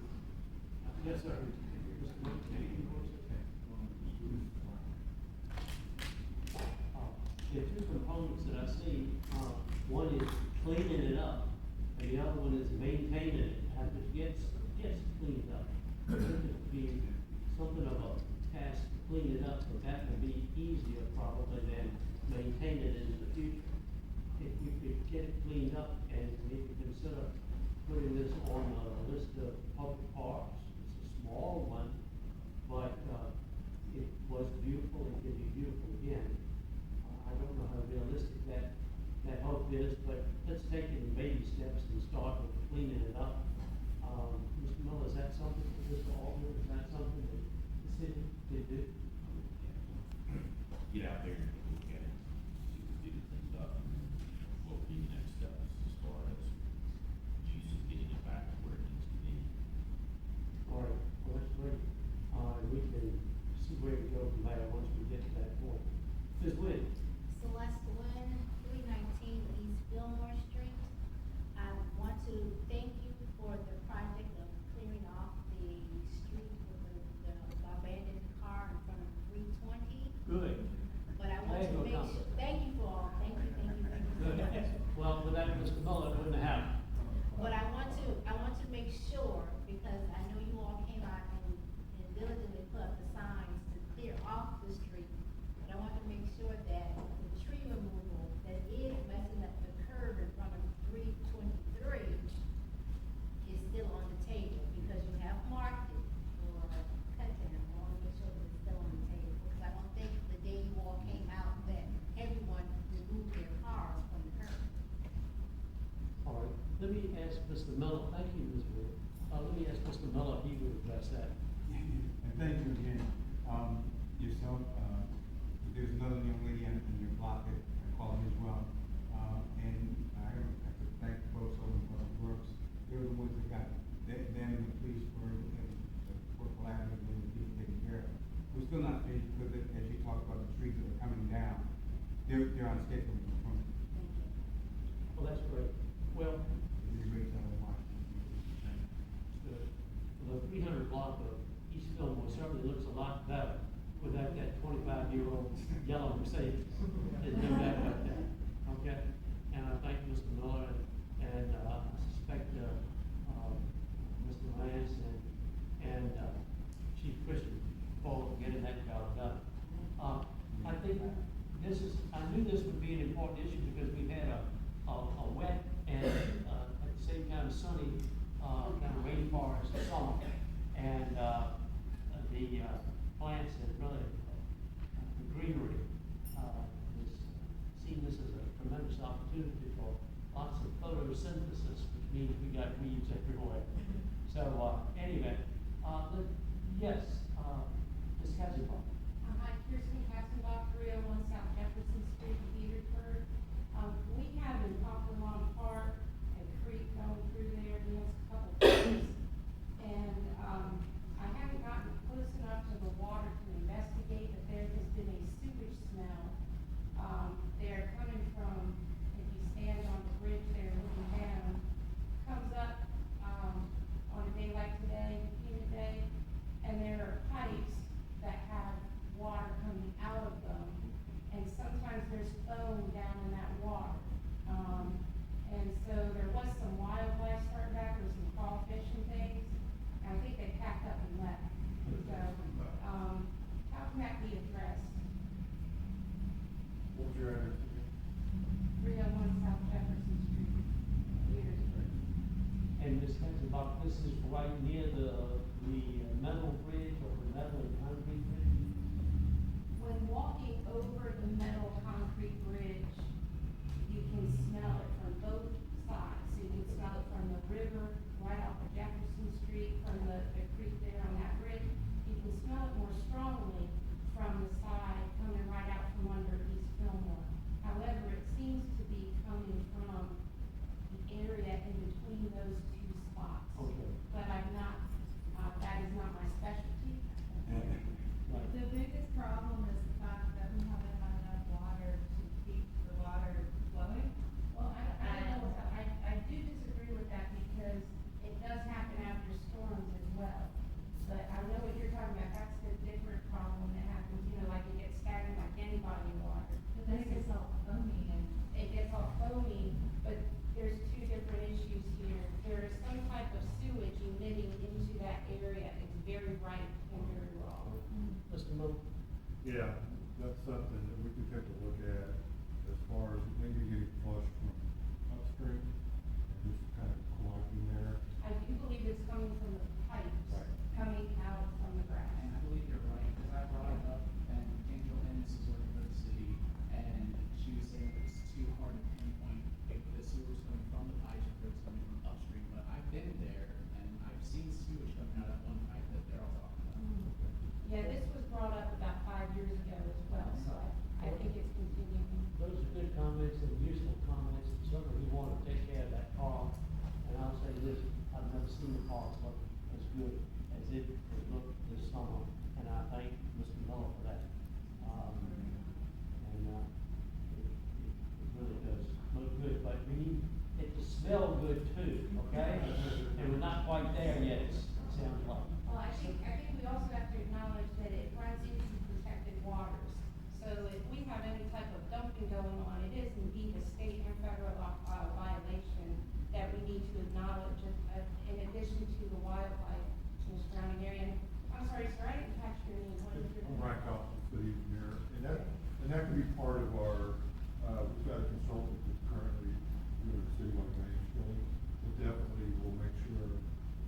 [SPEAKER 1] yes, sir. Mr. McKinney, you want to say? There are two components that I see. One is cleaning it up, and the other one is maintaining it after it gets cleaned up. It would be something of a task to clean it up, but that would be easier probably than maintaining it in the future. If we could get it cleaned up and maybe consider putting this on a list of public parks. It's a small one, but, it was beautiful and can be beautiful again. I don't know how realistic that hope is, but let's take it in baby steps and start with cleaning it up. Mr. Miller, is that something for Mr. Alderman? Is that something that the city could do?
[SPEAKER 5] Get out there and look at it, see if we get things up, what would be the next steps as far as Jesus getting it back to where it needs to be.
[SPEAKER 1] All right, well, that's great. We can see where we go from there once we get to that point. Ms. Wynn?
[SPEAKER 14] Celeste Wynn, 319 East Fillmore Street. I want to thank you for the project of clearing off the street with the abandoned car in front of 320.
[SPEAKER 1] Good.
[SPEAKER 14] But I want to make sure, thank you for all, thank you so
[SPEAKER 1] Good.
[SPEAKER 14] much.
[SPEAKER 1] Well, without Mr. Muller, it wouldn't have happened.
[SPEAKER 14] But I want to make sure, because I know you all came out and diligently put up the signs to clear off the street. But I want to make sure that the tree removal that is messing up the curb in front of 323 is still on the table, because you have marked it for cut down. I want to make sure that it's still on the table, because I don't think the day you all came out that everyone removed their cars from the curb.
[SPEAKER 1] All right, let me ask Mr. Miller, thank you, Ms. Wood. Let me ask Mr. Miller if he would address that.
[SPEAKER 13] And thank you again, yourself, there's another young lady in your block that I called as well. And I have to thank folks over in Public Works, they're the ones that got them and the police for collaboratively and people taken care of. We're still not finished because as you talked about the trees that are coming down, they're on schedule.
[SPEAKER 1] Well, that's great. Well,
[SPEAKER 13] It's a great job of watching.
[SPEAKER 1] the 300 block of East Fillmore certainly looks a lot better without that 25-year-old yellow Mercedes. There's no doubt about that, okay? And I thank Mr. Miller and I suspect, Mr. Lance and Chief Christian for getting that job done. I think I knew this would be an important issue because we've had a wet and, at the same time sunny, kind of rainforest summer. And, the plants and really, the greenery, is seen this as a tremendous opportunity for lots of photosynthesis, which means we got weeds everywhere. So, anyway, yes, Ms. Katzenbach.
[SPEAKER 15] Hi, Kirsten Katzenbach, 301 South Jefferson Street, Petersburg. We have in Poplar Lawn Park a creek going through there, and there's a couple creeks. And, I haven't gotten close enough to the water to investigate, but there has been a sewage smell. They're coming from, if you stand on the bridge there looking down, comes up, on a day like today, Peter Day, and there are pipes that have water coming out of them, and sometimes there's foam down in that water. And so there was some wildlife starting back, there was some crawfish and things, and I think they packed up and left. So, how can that be addressed?
[SPEAKER 13] What's your address?
[SPEAKER 15] 301 South Jefferson Street, Petersburg.
[SPEAKER 1] And Ms. Katzenbach, this is right near the metal bridge or the metal and concrete bridge?
[SPEAKER 15] When walking over the metal concrete bridge, you can smell it from both sides. So you can smell it from the
[SPEAKER 1] Mr. Mo?
[SPEAKER 8] Yeah, that's something that we could take a look at as far as maybe getting flush from upstream and just kind of collecting there.
[SPEAKER 15] I do believe it's coming from the pipes,
[SPEAKER 8] Right.
[SPEAKER 15] coming out from the grass.
[SPEAKER 3] And I believe you're right, because I brought it up, and Angel Ennis is working for the city, and she was saying that it's too hard to pinpoint if the sewer's coming from the pipes or if it's coming from upstream, but I've been there, and I've seen sewage coming out of that one pipe that they're all talking about.
[SPEAKER 15] Yeah, this was brought up about 5 years ago as well, so I think it's continuing.
[SPEAKER 1] Those are good comments and useful comments, and certainly we want to take care of that park. And I'll say this, I've never seen the park look as good as it has looked this summer, and I thank Mr. Miller for that. It really does look good, but we need it to smell good too, okay? And we're not quite there yet, it sounds like.
[SPEAKER 15] Well, I think we also have to acknowledge that it runs into protected waters. So if we have any type of dumping going on, it is indeed a state and federal violation that we need to acknowledge, in addition to the wildlife in the surrounding area. And I'm sorry, sir, I didn't catch your name. What is your name?
[SPEAKER 8] Brian Coughlin, city engineer, and that could be part of our, we've got a consultant that's currently doing a citywide drainage study, but definitely we'll make sure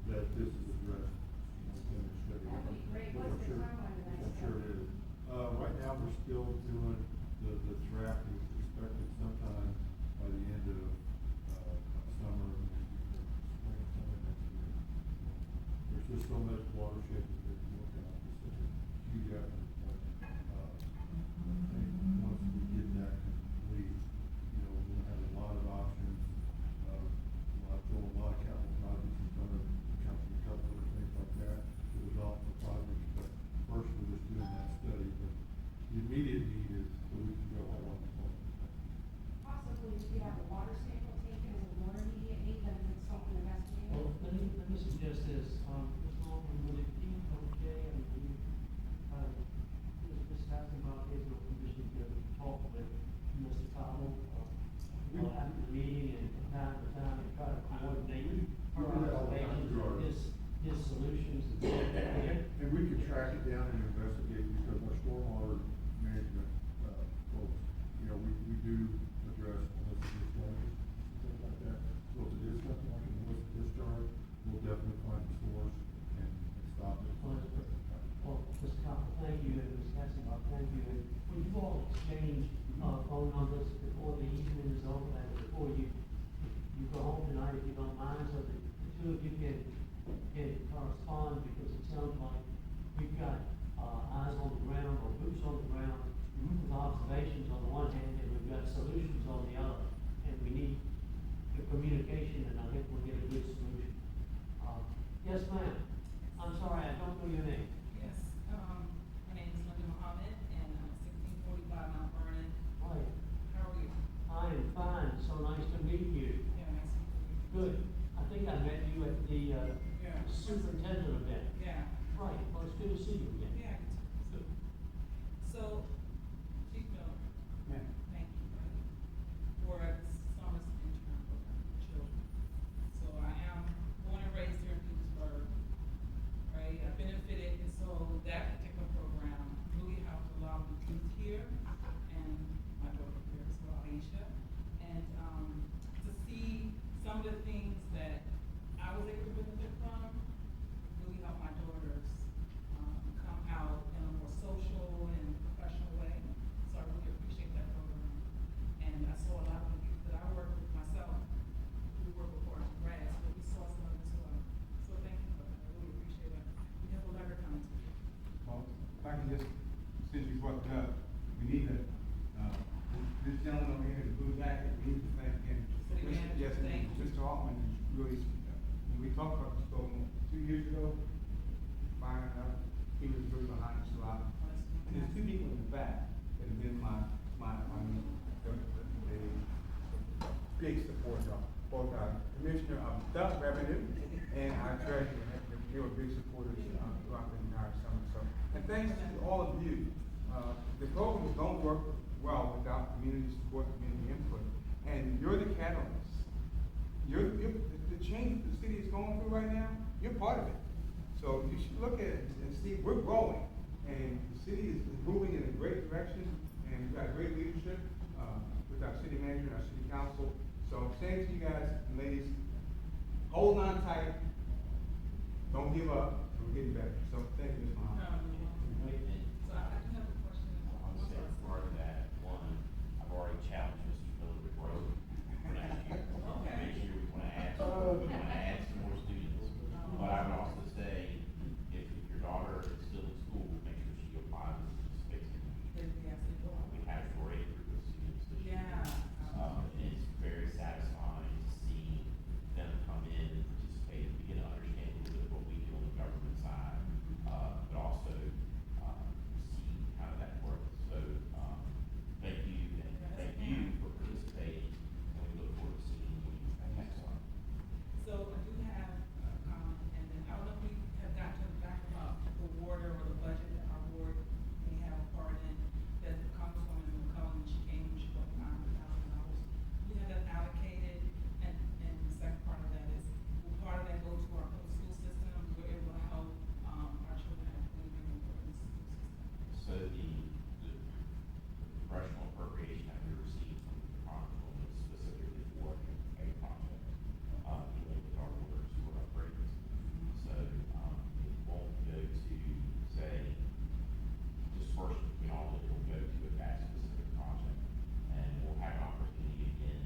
[SPEAKER 8] that this is addressed, within the study.
[SPEAKER 15] That'd be great.
[SPEAKER 8] Which
[SPEAKER 15] What's
[SPEAKER 8] I'm
[SPEAKER 15] the
[SPEAKER 8] sure-
[SPEAKER 15] timeline of that
[SPEAKER 8] which I'm sure it is. Right now, we're still doing, the draft is expected sometime by the end of summer, maybe spring, summer next year. There's just so much watershed that we look at, it's such a huge effort, but, I think once we get that complete, we'll have a lot of options, throw a lot of capital projects in front of the council, a couple of things like that, to develop the projects, but first we're just doing that study, but the immediate need is so we can go all on the phone.
[SPEAKER 15] Possibly, if you have a water sample taken as a more immediate need, then it's something to investigate.
[SPEAKER 1] Well, let me suggest this, Ms. Norman, would it be okay, and we, Ms. Hasselhoff is in a position to talk with Mr. Cobble, after the meeting and from time to time, and try to coordinate her observations and his solutions and stuff like that.
[SPEAKER 8] And we can track it down and investigate, because our stormwater management, folks, we do address illicit discharges, things like that. So if it is something like an illicit discharge, we'll definitely find the source and stop it.
[SPEAKER 1] Well, Mr. Cobble, thank you, and Ms. Hasselhoff, thank you, and will you all exchange, phone numbers before the evening is over, and before you go home tonight, if you don't mind, so that the two of you can correspond, because it sounds like we've got, eyes on the ground, or boots on the ground, with observations on the one hand, and we've got solutions on the other, and we need the communication, and I think we'll get a good solution. Yes, ma'am, I'm sorry, I don't know your name.
[SPEAKER 16] Yes, my name is Linda Muhammad, and I'm 1645 Mount Vernon.
[SPEAKER 1] Hi,
[SPEAKER 16] How are you?
[SPEAKER 1] I am fine, so nice to meet you.
[SPEAKER 16] Yeah, nice to meet you.
[SPEAKER 1] Good, I think I met you at the,
[SPEAKER 16] Yeah.
[SPEAKER 1] superintendent event.
[SPEAKER 16] Yeah.
[SPEAKER 1] Right, well, it's good to see you again.
[SPEAKER 16] Yeah, so, Chief Miller.
[SPEAKER 13] Ma'am.
[SPEAKER 16] Thank you, for this summer's intern program for children. So I am born and raised here in Petersburg, right? I benefited, and so that particular program really helped a lot of the youth here, and my daughter here as well, Aisha. And, to see some of the things that I was able to benefit from, really helped my daughters, come out in a more social and professional way. So I really appreciate that program. And I saw a lot of the youth that I work with myself, we work with Forest and Grass, but we saw some of it as well. So thank you for that, I really appreciate it. We have a letter coming to you.
[SPEAKER 13] Well, if I can just, since you brought it up, we need to, this gentleman over here, the blue jacket, we need to thank him.
[SPEAKER 16] City manager,
[SPEAKER 13] Yes,
[SPEAKER 16] thank you.
[SPEAKER 13] Mr. Altman is really, when we talked about this program 2 years ago, fine enough, he was really behind us a lot. And there's two people in the back that have been the big supporters of, both our Commissioner of Duck Revenue and our Treasurer. They were big supporters throughout the entire summer. So, and thanks to all of you. The programs don't work well without community support, community input, and you're the catalyst. You're the change the city is going through right now. You're part of it. So you should look at it and see we're growing, And the city is moving in a great direction, and we've got great leadership, with our city manager and our city council. So I'm saying to you guys, ladies, hold on tight, don't give up, and we're getting better. So thank you, Ms. Muhammad.
[SPEAKER 16] So I do have a question.
[SPEAKER 5] I'm gonna say part of that, one, I've already challenged Mr. Miller to grow for next year.
[SPEAKER 16] Okay.
[SPEAKER 5] Next year, we wanna add some more students. But I would also say, if your daughter is still in school, make sure she applies and participates in it. We had a great group of students this year.
[SPEAKER 16] Yeah.
[SPEAKER 5] And it's very satisfying to see them come in and participate, and begin to understand a little bit what we do on the government side, but also, see how that works. So, thank you, and thank you for participating, and we look forward to seeing you next time.
[SPEAKER 16] So I do have, and then I don't know if we have got to the back of the water or the budget that our board may have a part in, that Congresswoman McCollum, she came, she brought $900,000. We have that allocated, and the second part of that is, will part of that go to our public school system, where it will help, our children have anything in the public school system?
[SPEAKER 5] So the congressional appropriation that we received from the Congresswoman is specifically for a project, dealing with our water and sewer upgrades. So, it won't go to, say, dispersion between all of it, will go to that specific project. And we'll have an opportunity again,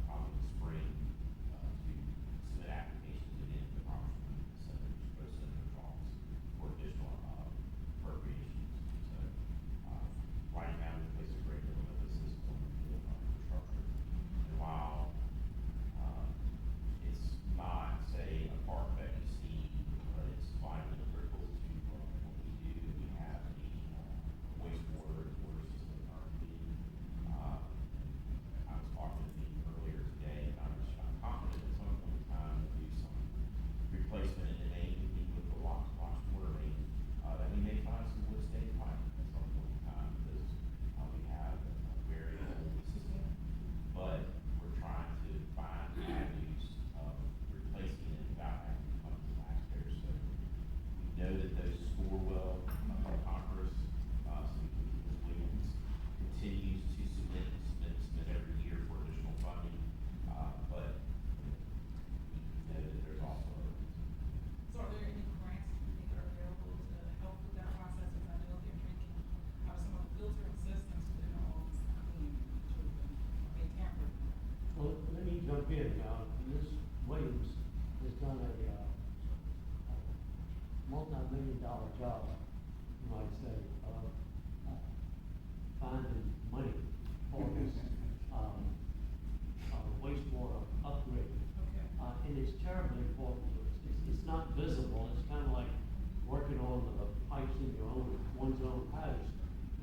[SPEAKER 5] probably in the spring, to submit applications again to the Congresswoman, Senators, both Senators' office for additional, appropriations. So, right now, we place a great deal of emphasis on the infrastructure. And while, it's not, say, a park that you see, but it's vitally critical to, what we do. We have the, wastewater and water system currently. I was talking to Dean earlier today, and I'm confident at some point in time we'll do some replacement in the main, with the water main, that we may find some wood stain pipe at some point in time, because, we have a very old system. But we're trying to find avenues of replacing it without having to come to the taxpayers. So we know that those score well, Congress, so we continues to submit every year for additional funding, but we know that there's also other reasons.
[SPEAKER 16] So are there any grants you think are available to help with that process? As I know they're drinking out of some of the filtering systems, so they're not always clean, children, they tamper with them.
[SPEAKER 1] Well, let me jump in, Ms. Williams has done a multi-million-dollar job, you might say, of, finding money for this, wastewater upgrade.
[SPEAKER 16] Okay.
[SPEAKER 1] And it's terribly important to us. It's not visible, it's kind of like working on the pipes in your own, one's own house.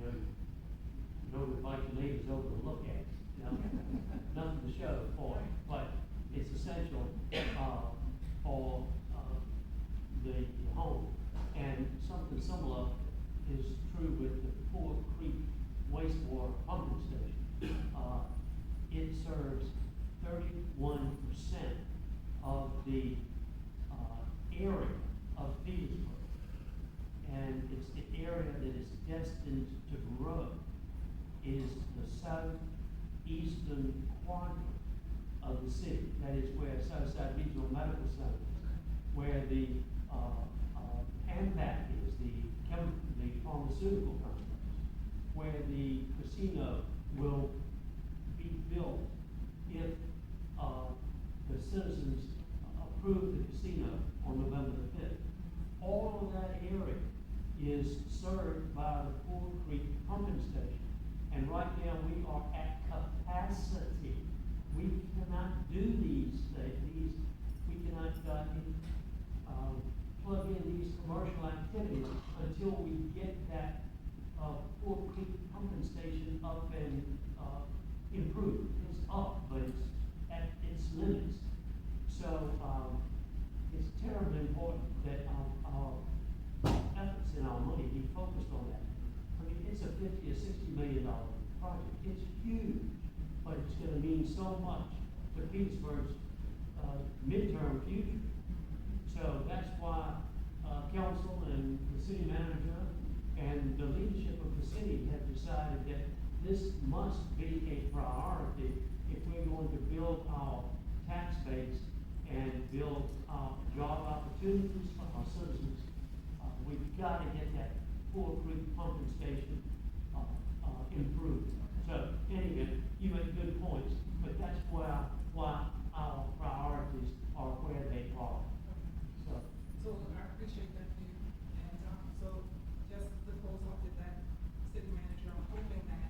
[SPEAKER 1] You don't invite your neighbors over to look at it, nothing to show for it, but it's essential, for, the home. And something similar is true with the Ford Creek wastewater pumping station. It serves 31% of the, area of Petersburg. And it's the area that is destined to grow, is the southeastern quadrant of the city. That is where Southside Regional Medical Center is, where the, AMPAC is, the pharmaceutical complex, where the casino will be built if, the citizens approve the casino on November the 5th. All of that area is served by the Ford Creek pumping station. And right now, we are at capacity. We cannot do these, we cannot, plug in these commercial activities until we get that, Ford Creek pumping station up and, improved. It's up, but it's at its limits. So, it's terribly important that our efforts and our money be focused on that. I mean, it's a $50 or $60 million project. It's huge, but it's gonna mean so much to Petersburg's, midterm future. So that's why, council and the city manager And the leadership of the city have decided that this must be a priority if we're going to build our tax base and build job opportunities for our citizens. We've got to get that Pool Creek pumping station improved. So anyway, you make good points, but that's why our priorities are where they are. So,
[SPEAKER 16] So I appreciate that view, and, so just to close off with that, city manager, I'm hoping that,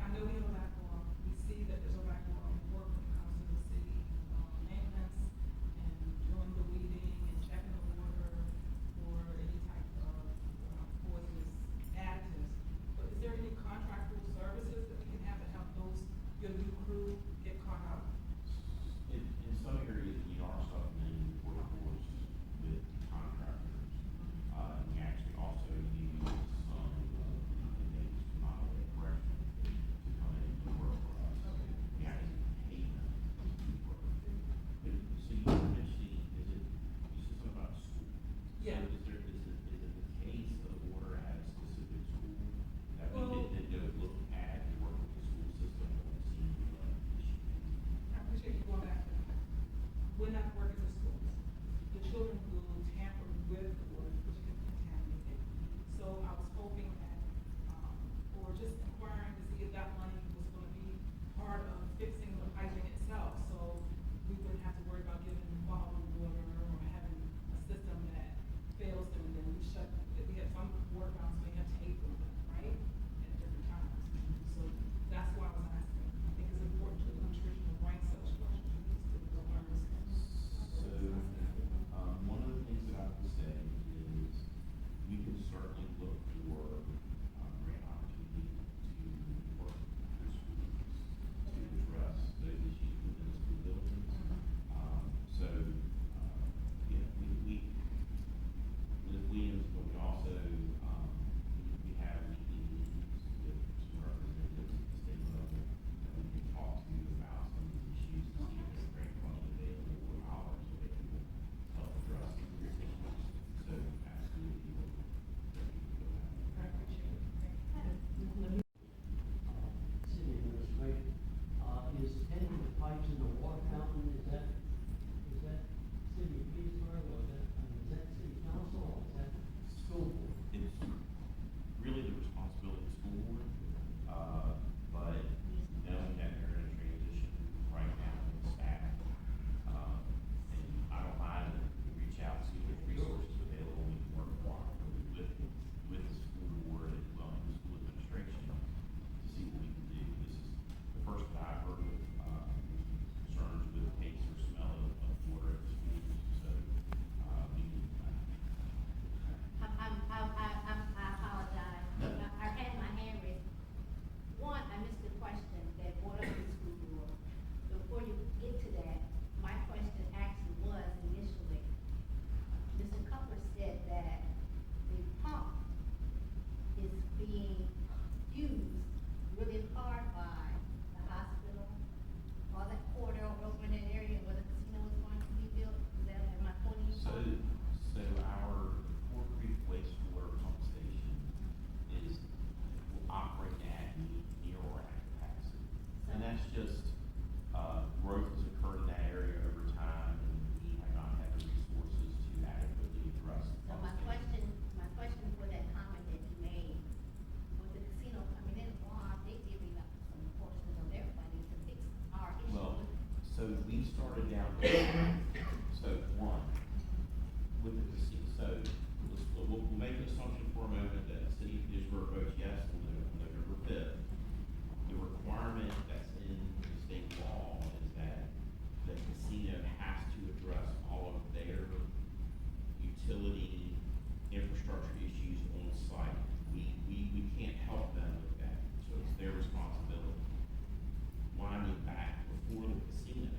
[SPEAKER 16] I know we have a backlog, we see that there's a backlog of work when it comes to the city, maintenance, and doing the weeding and checking the water for any type of, poisonous additives. But is there any contractual services that we can have to help your new crew get caught up?
[SPEAKER 5] In some areas, we are supplementing workforce with contractors. And we actually also use some inmates from Monterey Correctional to come in and work for us. We actually pay them to work. But, so you were mentioning, you said something about school.
[SPEAKER 16] Yeah.
[SPEAKER 5] So is it the case of order at a specific school that we
[SPEAKER 16] Well-
[SPEAKER 5] can then go look at and work with the school system on seeing issues?
[SPEAKER 16] I appreciate you going back to that. We're not working with schools. The children who tamper with the water, which can contaminate it. So I was hoping that, or just inquiring to see if that money was gonna be part of fixing the piping itself, so we wouldn't have to worry about giving bottled water or having a system that fails them and then we shut, we have some water fountains, we have tape on them, right? At different times. So that's why I was asking. I think it's important to the nutritional brain cell structure to the learners.
[SPEAKER 5] So, one of the things that I would say is we can certainly look for, grant opportunity to work with schools to address those issues within the school buildings. So, yeah, we, Ms. Williams, but we also, we have weekly meetings with some representatives at the state level that we can talk to about some of these issues, to see if there's grant funding available or dollars available to help address these issues. So absolutely, we will go
[SPEAKER 16] I appreciate it. Thank you.
[SPEAKER 1] city administration, is taking the pipes in the water fountain, is that city of Petersburg, or is that city council, or is that school board?
[SPEAKER 5] It's really the responsibility of the school board, but knowing that they're in a transition right now with staff, and I don't mind to reach out, see if there's resources available, we can work cooperatively with the school board as well as the school administration to see what we can do. This is the first that I've heard of, concerns with taste or smell of water at the schools, so, we can,
[SPEAKER 14] I apologize. I had my hand raised. One, I missed the question that brought up the school board. Before you get to that, my question actually was initially, Mr. Cutler said that the pump is being used really hard by the hospital, all that corridor over in that area where the casino is going to be built. Is that, am I quoting you?
[SPEAKER 5] So our Fort Creek wastewater pump station will operate at near or at capacity. And that's just, growth has occurred in that area over time, and we have not had the resources to adequately address the
[SPEAKER 14] So
[SPEAKER 5] pump station.
[SPEAKER 14] my question for that comment that you made, with the casino coming in, they giving up some portions of their funding to fix our issue.
[SPEAKER 5] Well, so we started down there, so one, with the casino, so we'll make an assumption for a moment that the city of Petersburg votes yes on November fifth. The requirement that's in the state law is that the casino has to address all of their utility infrastructure issues on site. We can't help them with that, so it's their responsibility. Winding back before the casino,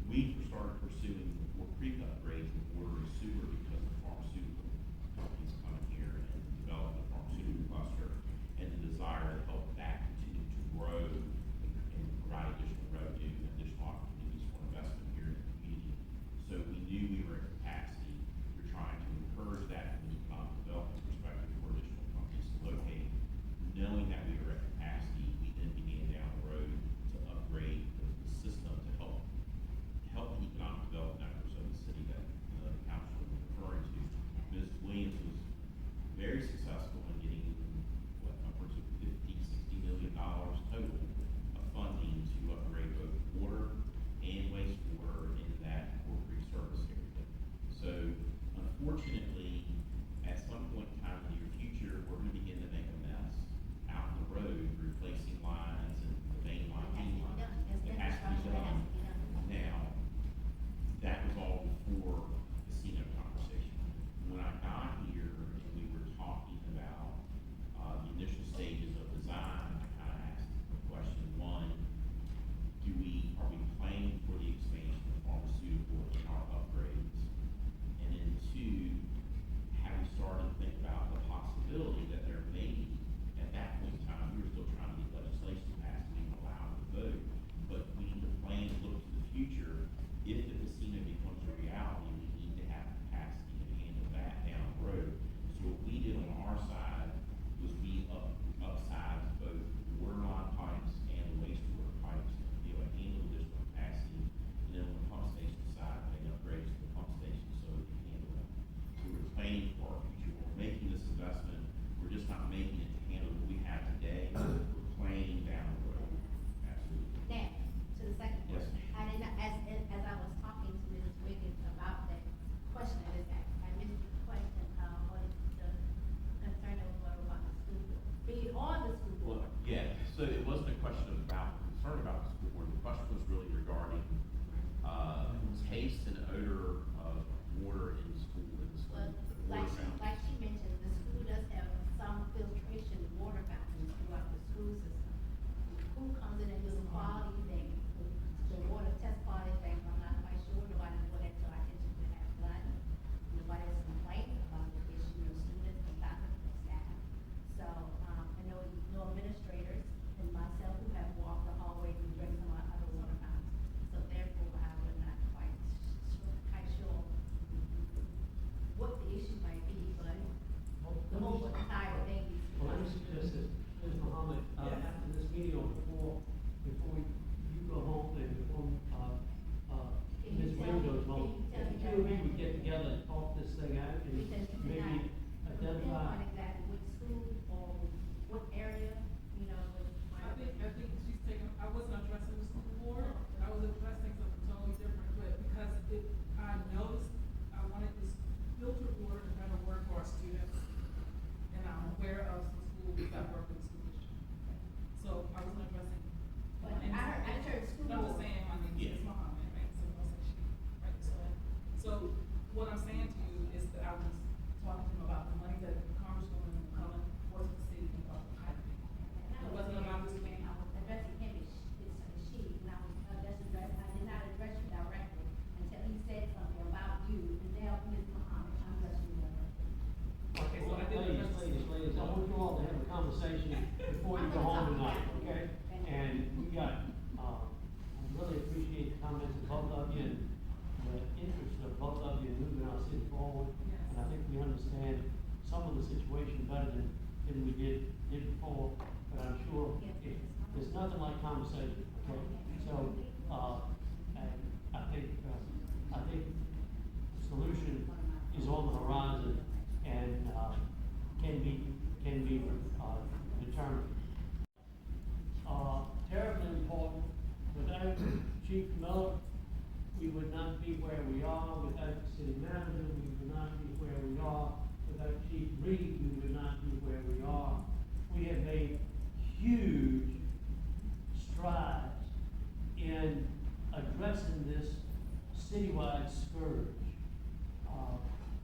[SPEAKER 5] we started pursuing the Fort Creek upgrades of water and sewer because the pharmaceutical companies come in here and develop the pharmaceutical cluster, and the desire to help that continue to grow and provide additional revenue and additional opportunities for investment here in the community. So we knew we were at capacity. We're trying to encourage that from an economic development perspective taste and odor of water in school,
[SPEAKER 14] Well,
[SPEAKER 5] water
[SPEAKER 14] like
[SPEAKER 5] fountains.
[SPEAKER 14] she mentioned, the school does have some filtration water fountains throughout the school system. Who comes in and does a quality thing, the water test quality thing, I'm not quite sure, nobody brought that to our attention to have done. Nobody has complained about the issue, no students, no faculty, no staff. So, I know administrators and myself who have walked the hallways and drank some of our other water fountains. So therefore, I would not quite sure what the issue might be, but the whole entire thing is.
[SPEAKER 1] Well, let me suggest this, Ms. Muhammad, after this meeting or before you go home and before, Ms. Wynn goes home, if the two of you would get together and talk this thing out and
[SPEAKER 14] Because you
[SPEAKER 1] maybe
[SPEAKER 14] cannot
[SPEAKER 1] identify.
[SPEAKER 14] pinpoint exactly which school or what area, you know, which.
[SPEAKER 16] I think she's taking, I wasn't addressing the school board, I was addressing something totally different, but because I noticed, I wanted this filtered water to better work for our students. And I'm aware of some schools that work with the school district. So I wasn't addressing.
[SPEAKER 14] But I heard school
[SPEAKER 16] No, I'm just
[SPEAKER 14] board.
[SPEAKER 16] saying, my name is Muhammad, right, so no such thing, right, so what I'm saying to you is that I was talking to him about the money that Congresswoman McCullough works with the city and about the piping. It wasn't about this man.
[SPEAKER 14] I was addressing him as she, and I was I did not address you directly until he said something about you, and now Ms. Muhammad, I'm addressing you directly.
[SPEAKER 16] Okay, so I didn't address.
[SPEAKER 1] Ladies, I want you all to have a conversation before you go home tonight, okay? And we got, I really appreciate the comments of both of you and the interest of both of you in moving our city forward. And I think we understand some of the situation better than we did before, but I'm sure there's nothing like conversation, okay? So, and I think the solution is on the horizon and, can be determined. Terribly important. Without Chief Miller, we would not be where we are. Without the city manager, we would not be where we are. Without Chief Reed, we would not be where we are. We have made huge strides in addressing this citywide scourge.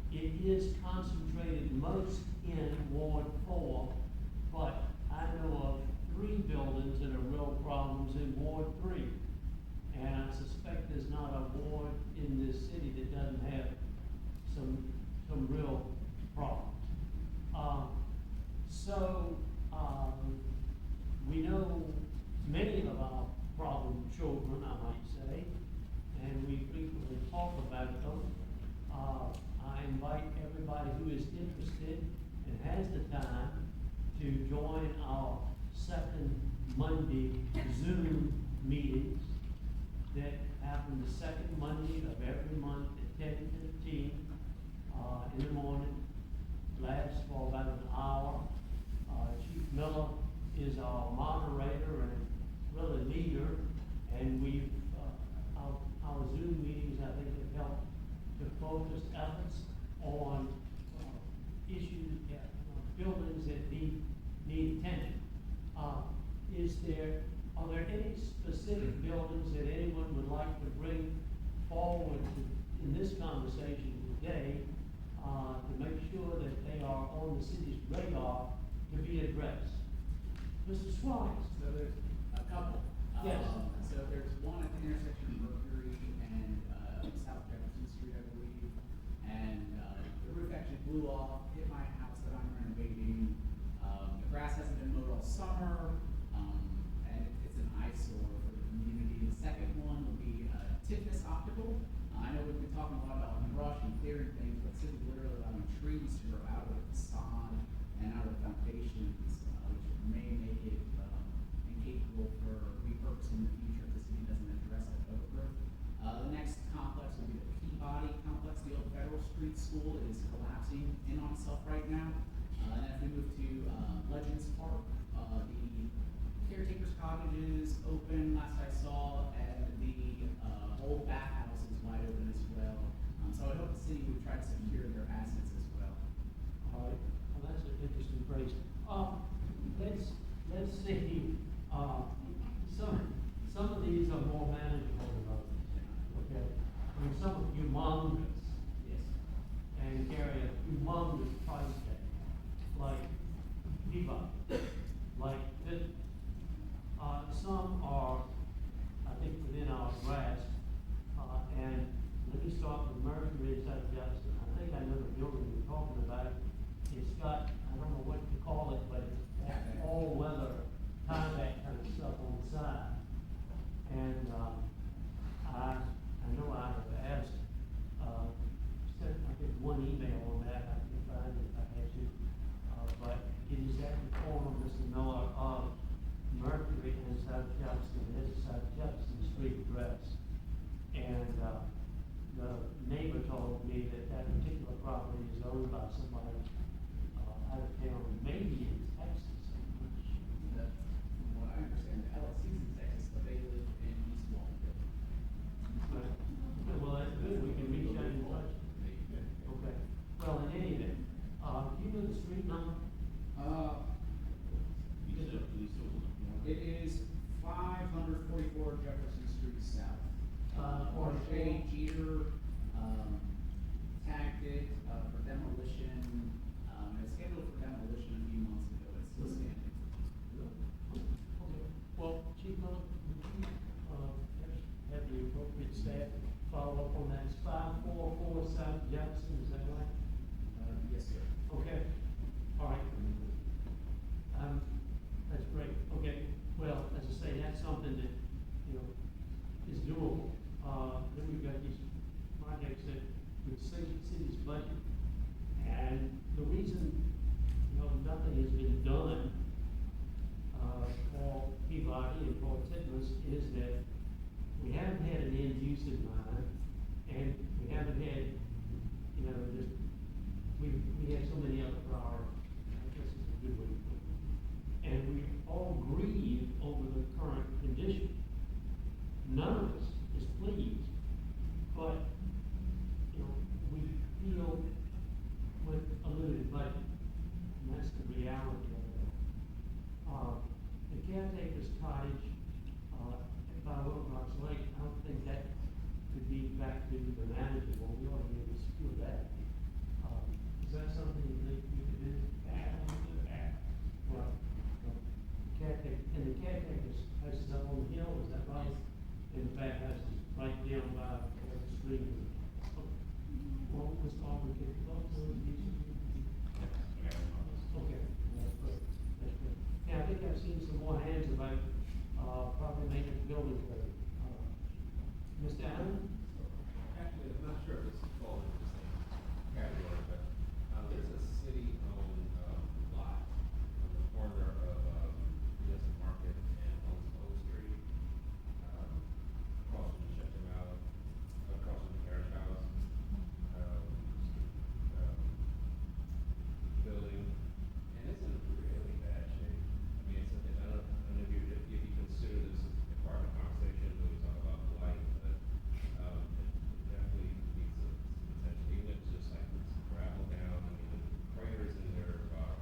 [SPEAKER 1] It is concentrated most in Ward 4, but I know of 3 buildings that are real problems in Ward 3. And I suspect there's not a ward in this city that doesn't have some real problems. We know many of our problem children, I might say, and we frequently talk about them. I invite everybody who is interested and has the time to join our second Monday Zoom meetings that happen the second Monday of every month at 10:15 in the morning. Lasts for about an hour. Chief Miller is our moderator and really leader, and we've our Zoom meetings, I think, have helped to focus efforts on issues, buildings that need attention. Are there any specific buildings that anyone would like to bring forward in this conversation today, to make sure that they are on the city's radar to be addressed? Mr. Swines?
[SPEAKER 3] So there's a couple.
[SPEAKER 1] Yes.
[SPEAKER 3] So there's one at the intersection of Mercury and, South Jefferson Street, I believe. And, the roof actually blew off, hit my house that I'm renovating. The grass hasn't been mowed all summer, and it's an eyesore for the community. The second one will be, Tiffness Optical. I know we've been talking a lot about brush and clearing things, but this is literally allowing trees to grow out of the facade and out of the foundations, which may make it, incapable for repurposing in the future if the city doesn't address it overgrowth. The next complex will be the Peabody complex. The old Federal Street School is collapsing in on itself right now. And then if we move to, Legends Park, the caretaker's cottage is open, last I saw, and the, old bathhouse is wide open as well. So I hope the city would try to secure their assets as well.
[SPEAKER 1] All right, well, that's an interesting phrase. Let's see, some of these are more manageable than others, okay? I mean, some are humongous
[SPEAKER 3] Yes.
[SPEAKER 1] and carry a humongous price tag, like Viva, like this. Some are, I think, within our grasp, and let me start with Mercury inside of Jefferson. I think I know the building you're talking about. It's got, I don't know what to call it, but it's got all-weather combat kind of stuff on the side. And, I know I have asked, sent, I think, one email on that, I can find it if I had to. But it is at the corner, Mr. Miller, of Mercury and South Jefferson, this is South Jefferson Street address. And, the neighbor told me that that particular property is owned by somebody, out of town, maybe in Texas.
[SPEAKER 3] From what I understand, the LLC's in Texas, but they live in East Walton.
[SPEAKER 1] But, well, that's good, we can reach out and touch. Okay, well, in any event, do you know the street number?
[SPEAKER 5] You said, please, so.
[SPEAKER 3] It is 544 Jefferson Street South. Porsche Jeter, tagged it, for demolition, it's scheduled for demolition a few months ago, it's still standing.
[SPEAKER 1] Okay, well, Chief Miller, would you, have the appropriate staff follow up on that? It's 544 South Jefferson, is that right?
[SPEAKER 3] Yes, sir.
[SPEAKER 1] Okay, all right. That's great, okay, well, as I say, that's something that, you know, is doable. Then we've got these projects that would sink the city's budget. And the reason, you know, nothing has been done, for Peabody and for Titmus is that we haven't had an end use in mind, and we haven't had, you know, just, we have so many other priorities. I guess it's a good way to put it. And we all grieve over the current condition. None of us is pleased, but, you know, we feel with a limited budget, and that's the reality of it. The caretaker's cottage, by Wilton Rocks Lake, I don't think that could be back to the manageable, we ought to be able to secure that. Is that something you think we could do? Well, the caretaker's house is up on the hill, is that right? And the back house is right down by the stream. Well, Ms. Aubrey, can you talk to us? Okay, that's great, that's great. Yeah, I think I've seen some more hands about, property maintenance building code. Mr. Allen?
[SPEAKER 12] Actually, I'm not sure if it's falls into the same category, but, there's a city-owned, lot on the corner of, Pleasant Market and Old Street, across from the Shelter Valley, across from the carriage house. Building, and it's in really bad shape. I mean, I don't know if you consider this apartment conversation, when we talk about light, but, it definitely needs some attention, even if it's just like some gravel down, I mean, the craters in there are about,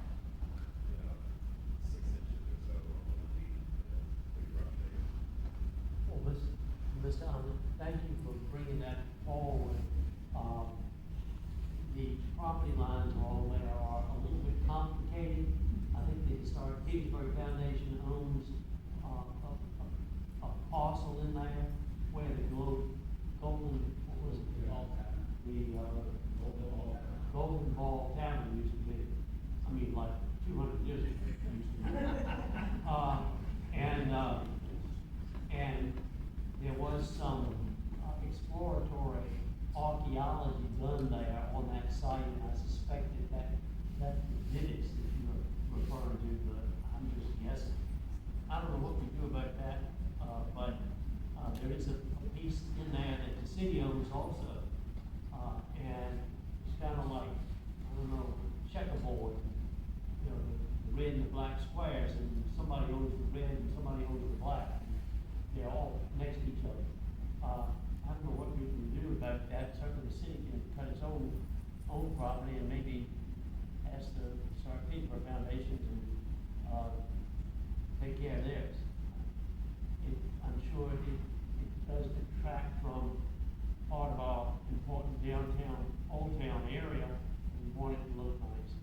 [SPEAKER 12] 6 inches or so on the feet, pretty rough shape.
[SPEAKER 1] Well, Mr. Allen, thank you for bringing that forward. The property lines all there are a little bit complicated. I think the Historic Petersburg Foundation owns, a parcel in there where the Golden, what was it called? Golden Ball Tavern used to be. I mean, like 200 years ago it used to be. And there was some exploratory archaeology done there on that site, and I suspected that did it that you were referring to, but I'm just guessing. I don't know what we do about that, but there is a piece in there that the city owns also, and it's kind of like, I don't know, checkerboard, you know, the red and the black squares, and somebody owns the red and somebody owns the black. They're all next to each other. I don't know what we can do about that. Certainly the city can cut its own property and maybe ask the Historic Petersburg Foundation to, take care of theirs. I'm sure it does detract from part of our important downtown, old town area, and we want it to look nice.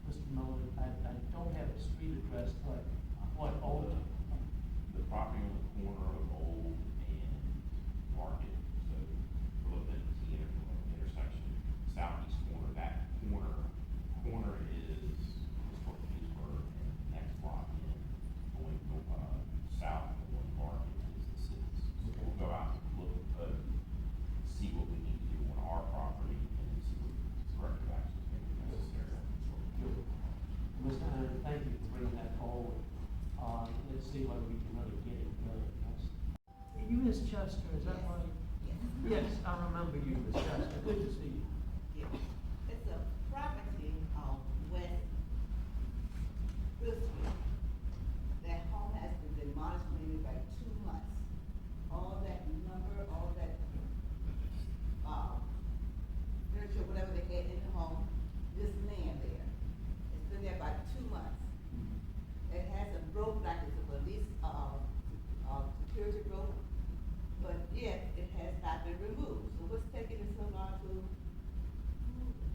[SPEAKER 1] Mr. Miller, I don't have a street address, but what, old?
[SPEAKER 5] The property on the corner of Old and Market, so we're looking at the intersection, southeast corner, that corner is for Petersburg, and the next block in, going, south of one Market is the cities. So we'll go out and look, see what we need to do on our property, and then see what corrective actions may be necessary.
[SPEAKER 1] Mr. Allen, thank you for bringing that forward. Let's see whether we can really get it done. You Miss Chester, is that right? Yes, I remember you, Miss Chester. Good to see you.
[SPEAKER 17] Yeah. It's a property on West Street. That home has been demolished maybe by 2 months. All that lumber, all that, furniture, whatever they had in the home, just laying there. It's been there about 2 months. It has a rope like it's a police, security rope, but yet it has not been removed. So what's taking it so long to move it?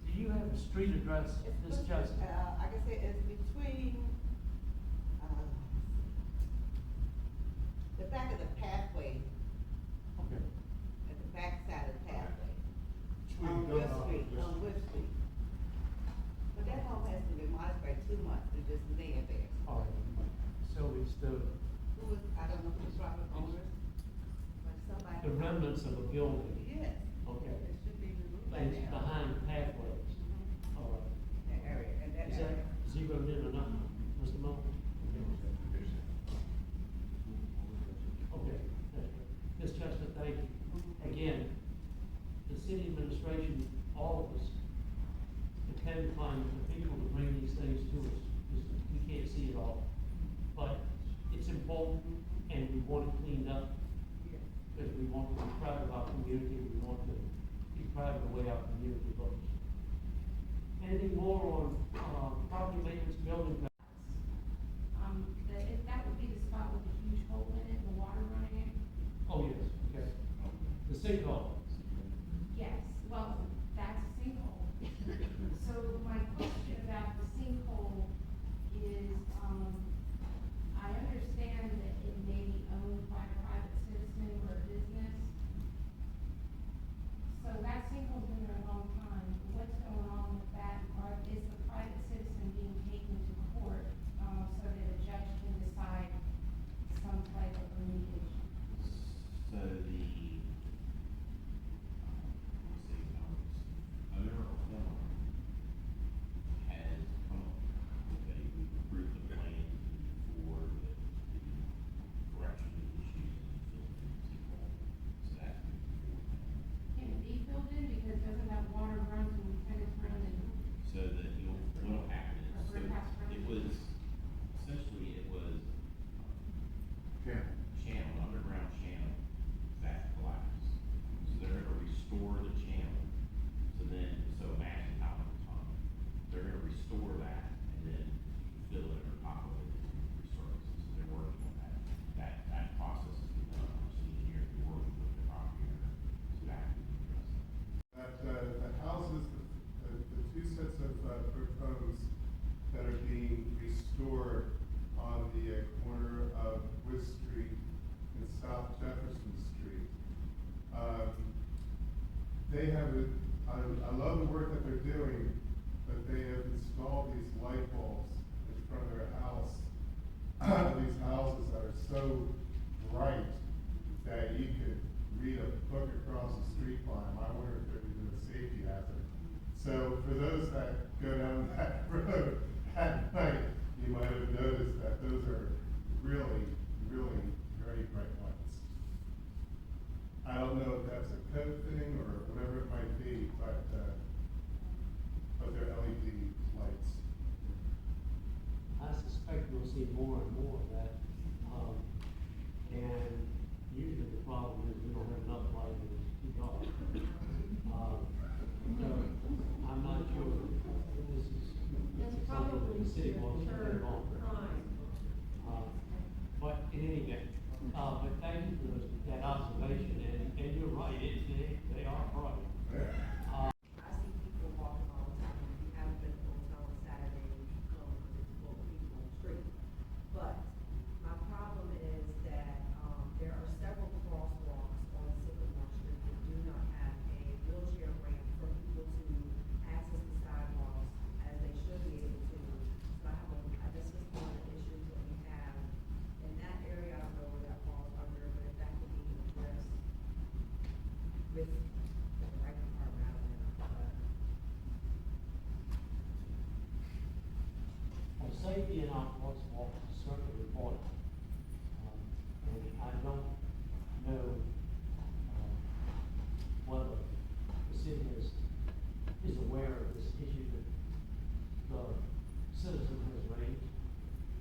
[SPEAKER 1] Do you have a street address, Miss Chester?
[SPEAKER 17] I can say it's between, the back of the pathway,
[SPEAKER 1] Okay.
[SPEAKER 17] at the back side of the pathway.
[SPEAKER 8] Between
[SPEAKER 17] On Wood Street,
[SPEAKER 8] Wood
[SPEAKER 17] on Wood Street. But that home has been demolished by 2 months, it's just laying there.
[SPEAKER 1] All right. So it's the
[SPEAKER 17] I don't know who the property owners, but somebody.
[SPEAKER 1] remnants of a building.
[SPEAKER 17] Yes.
[SPEAKER 1] Okay.
[SPEAKER 17] It should be removed by
[SPEAKER 1] It's
[SPEAKER 17] now.
[SPEAKER 1] behind pathways.
[SPEAKER 17] Mhm.
[SPEAKER 1] All right.
[SPEAKER 17] That area, and that
[SPEAKER 1] Is that
[SPEAKER 17] area.
[SPEAKER 1] zeroed in or not, Mr. Muller? Okay, that's good. Ms. Chester, thank you. Again, the city administration, all of us, depend upon the people to bring these things to us, because we can't see it all. But it's important, and we want it cleaned up, because we want to be proud of our community, we want to be proud of the way our community looks. Anything more on, property maintenance, building?
[SPEAKER 15] That would be the spot with the huge hole in it, the water running in.
[SPEAKER 1] Oh, yes, okay. The sinkhole.
[SPEAKER 15] Yes, well, that's a sinkhole. So my question about the sinkhole is, I understand that it may be owned by a private citizen or a business. So that sinkhole's been there a long time. What's going on with that? Or is the private citizen being taken to court, so that a judge can decide some type of remediation?
[SPEAKER 5] So the, let me see, owner or former has come up with a, we've approved the plan for the correction of issues and filling in the sinkhole. So that's moving forward now.
[SPEAKER 15] Can it be filled in, because doesn't that water run from Tennis Run and?
[SPEAKER 5] So that what'll happen is, so it was, essentially it was channel, underground channel that collapsed. So they're gonna restore the channel, so imagine how many tons. They're gonna restore that and then fill it or top of it and resurface it. So they're working on that. That process has been done. Our city engineer is working with the property owner to actively address that.
[SPEAKER 18] The houses, the 2 sets of brick homes that are being restored on the corner of Wood Street and South Jefferson Street. They have, I love the work that they're doing, but they have installed these light bulbs in front of their house. These houses that are so bright that you could read a book across the street by them. I wonder if they're even a safety hazard. So for those that go down that road at night, you might have noticed that those are really, really very bright lights. I don't know if that's a code thing or whatever it might be, but they're LED lights.
[SPEAKER 1] I suspect we'll see more and more of that. And usually the problem is we don't have enough light and it's too dark. So I'm not sure if this is something that the city wants to put on. But in any event, but thank you for that observation, and you're right, it safety in our crosswalk is certainly important. And I don't know, whether the city is aware of this issue that the citizen has raised.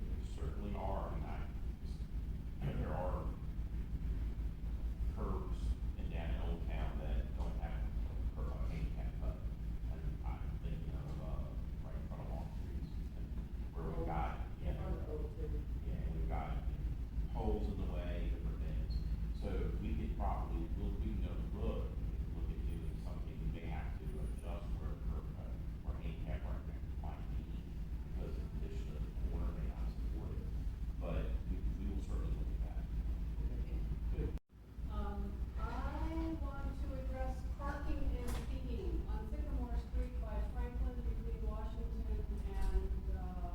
[SPEAKER 5] There certainly are, and there are curbs in down in Old Town that don't have a handicap button. And I'm thinking of, right in front of Long Street, where we've got, yeah, we've got holes in the way, different things. So we could probably, we can go look at doing something, we may have to adjust where curb cut, or handicap right there might be, because the condition of the corner may not support it. But we will certainly look at that.
[SPEAKER 1] Good.
[SPEAKER 15] I want to address parking and speeding on Sycamore Street by Franklin between Washington and, Cal,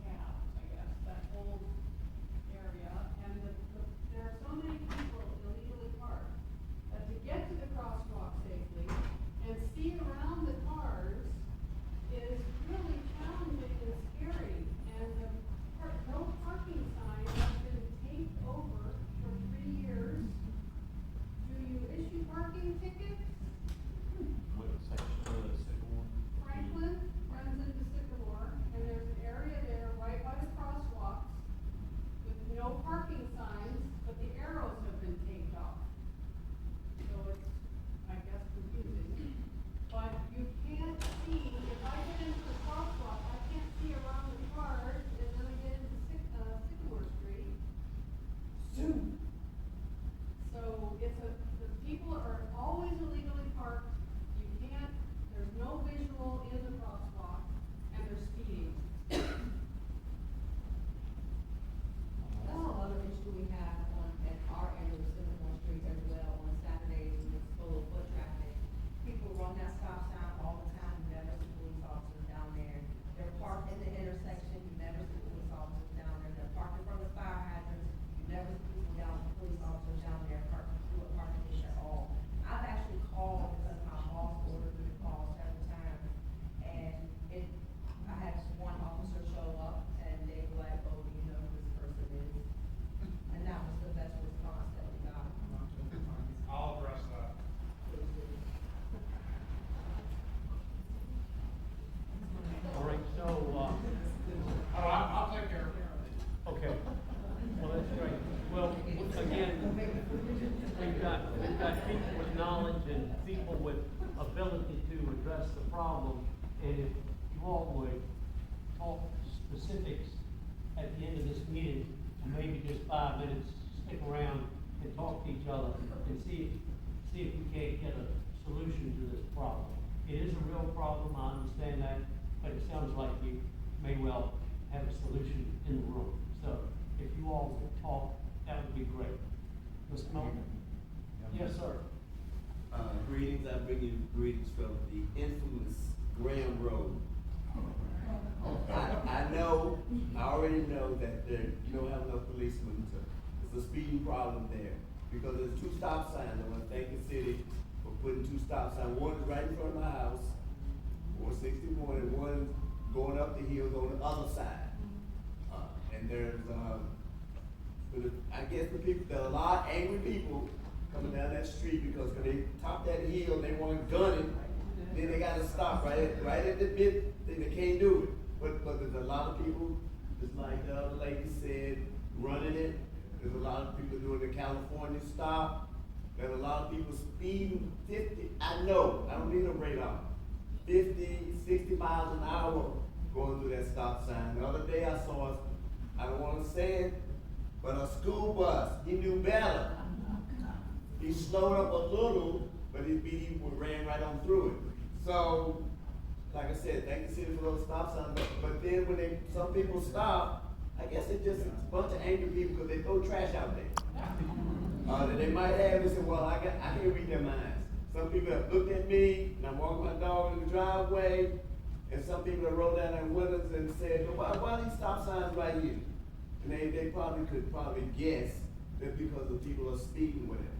[SPEAKER 15] I guess, that whole area. And there are so many people illegally parked, that to get to the crosswalk safely and see around the cars is really challenging and scary. And the no parking sign has been taped over for 3 years. Do you issue parking tickets?
[SPEAKER 5] What section of the Sycamore?
[SPEAKER 15] Franklin runs into Sycamore, and there's an area there right by the crosswalks with no parking signs, but the arrows have been taped off. So it's, I guess, confusing. But you can't see, if I get into the crosswalk, I can't see around the cars, and then I get into Sycamore Street. So it's the people are always illegally parked, you can't, there's no visual in the crosswalk, and they're speeding.
[SPEAKER 4] That's another issue we have at our end of the Sycamore Street as well, on Saturdays when it's full of foot traffic. People run that stop sign all the time, you never see police officers down there. They're parked in the intersection, you never see police officers down there. They're parked in front of the fire hydrants, you never see police officers down there parking at all. I've actually called because my boss ordered me to call several times, and I had one officer show up, and they were like, oh, you know who this person is? And that was the best response that we got.
[SPEAKER 8] I'll address that.
[SPEAKER 1] All right, so,
[SPEAKER 8] I'll take care of it.
[SPEAKER 1] okay. Well, that's great. Well, again, we've got people with knowledge and people with ability to address the problem. And if you all would talk specifics at the end of this meeting, and maybe just 5 minutes, stick around and talk to each other and see if we can't get a solution to this problem. It is a real problem, I understand that, but it sounds like you may well have a solution in the room. So if you all would talk, that would be great. Mr. Melvin? Yes, sir.
[SPEAKER 19] Greetings, I bring you greetings from the infamous Graham Road. I already know that you don't have enough policemen it's a speeding problem there. Because there's 2 stop signs, I wanna thank the city for putting 2 stop signs. One is right in front of my house, 461, and one going up the hill on the other side. And there's, I guess the people, there are a lot of angry people coming down that street because when they top that hill, they want to gun it, then they gotta stop right at the bit, they can't do it. But there's a lot of people, just like the other lady said, running it. There's a lot of people doing the California stop. There's a lot of people speeding 50, I know, I don't need a radar. 50, 60 miles an hour going through that stop sign. The other day I saw, I don't wanna say it, but a school bus, he knew better. He slowed up a little, but he ran right on through it. So, like I said, thank the city for those stop signs, but then when some people stop, I guess it's just a bunch of angry people because they throw trash out there. That they might have and say, well, I can't read their minds. Some people have looked at me, and I'm walking my dog in the driveway, and some people have rolled down their windows and said, why are these stop signs right here? And they could guess that because the people are speeding with it.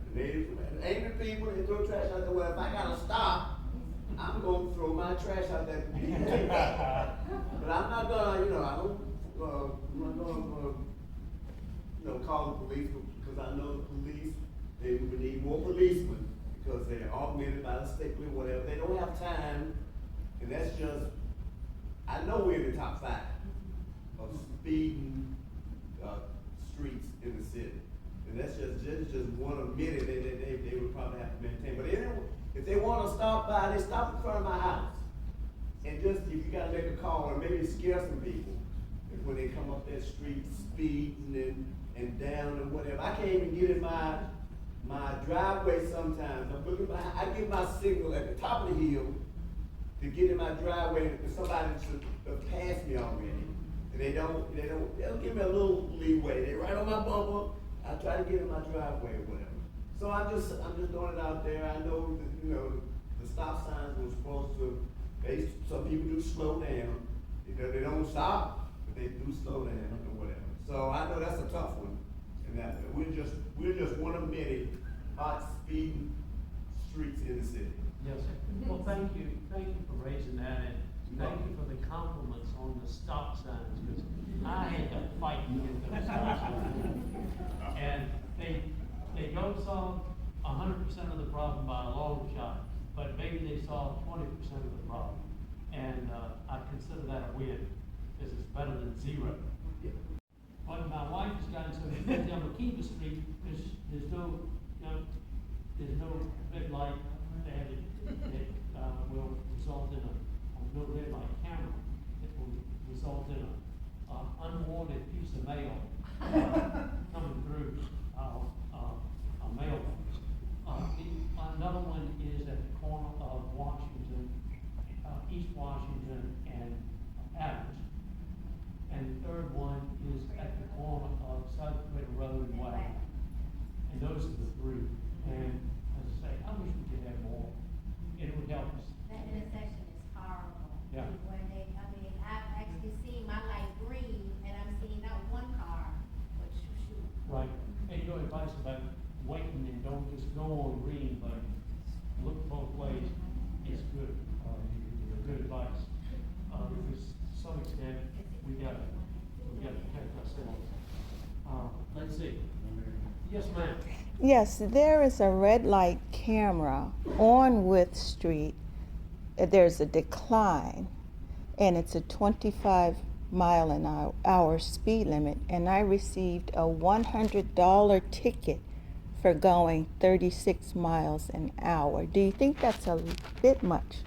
[SPEAKER 19] And angry people, they throw trash out there. Well, if I gotta stop, I'm gonna throw my trash out there. But I'm not gonna, I don't they're augmented by the state, or whatever, they don't have time, and that's just, I know we're in the top 5 of speeding, streets in the city. And that's just one of many that they would probably have to maintain. But if they wanna stop by, they stop in front of my house. And just, if you gotta make a call, or maybe scare some people, when they come up that street speeding and down and whatever. I can't even get in my driveway sometimes. I'm looking behind, I give my signal at the top of the hill to get in my driveway, and somebody should have passed me already. And they'll give me a little leeway. They right on my bumper, I try to get in my driveway or whatever. So I'm just throwing it out there. I know that, the stop signs were supposed to, some people do slow down. They don't stop, but they do slow down or whatever. So I know that's a tough one. And that we're just one of many hot speeding streets in the city.
[SPEAKER 1] Yes, sir. Well, thank you for raising that, and thank you for the compliments on the stop signs, because I had to fight to get those stop signs. And they don't solve 100% of the problem by a long shot, but maybe they solve 20% of the problem. And, I consider that a win, because it's better than 0. But my wife has gotten so busy on McKeever Street, there's no red light that will result in no red light camera. It will result in a unwanted piece of mail coming through a mailbox. Another one is at the corner of Washington, East Washington and Adams. And the third one is at the corner of South Dakota Road and Wagner. And those are the 3. And as I say, I wish we could have more. It would help us.
[SPEAKER 14] That intersection is horrible.
[SPEAKER 1] Yeah.
[SPEAKER 14] I've actually seen my light green, and I'm seeing not one car, but shoot.
[SPEAKER 1] Right. And your advice about waiting and don't just go on green, but look both ways is good. Good advice. Because to some extent, we gotta protect ourselves. Let's see. Yes, ma'am.
[SPEAKER 20] Yes, there is a red light camera on Width Street. There's a decline, and it's a 25-mile-an-hour speed limit, and I received a $100 ticket for going 36 miles an hour. Do you think that's a bit much?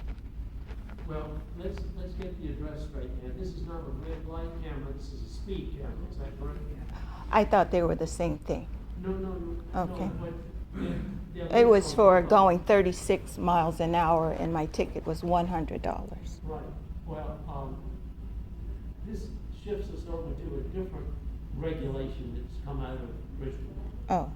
[SPEAKER 1] Well, let's get the address straight here. This is not a red light camera, this is a speed camera, is that correct?
[SPEAKER 20] I thought they were the same thing.
[SPEAKER 1] No.
[SPEAKER 20] Okay.
[SPEAKER 1] No, but
[SPEAKER 20] It was for going 36 miles an hour, and my ticket was $100.
[SPEAKER 1] Right. Well, this shifts us over to a different regulation that's come out of Richmond.
[SPEAKER 20] Oh.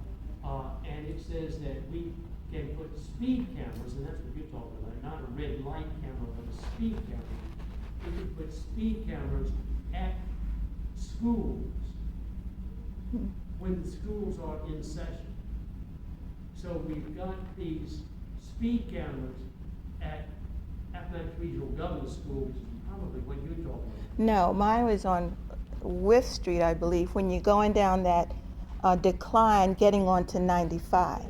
[SPEAKER 1] And it says that we can put speed cameras, and that's what you're talking about, not a red light camera, but a speed camera. We can put speed cameras at schools when the schools are in session. So we've got these speed cameras at Appomattox Regional Government School, which is probably what you're talking about.
[SPEAKER 20] No, mine was on Width Street, I believe, when you're going down that decline, getting onto 95.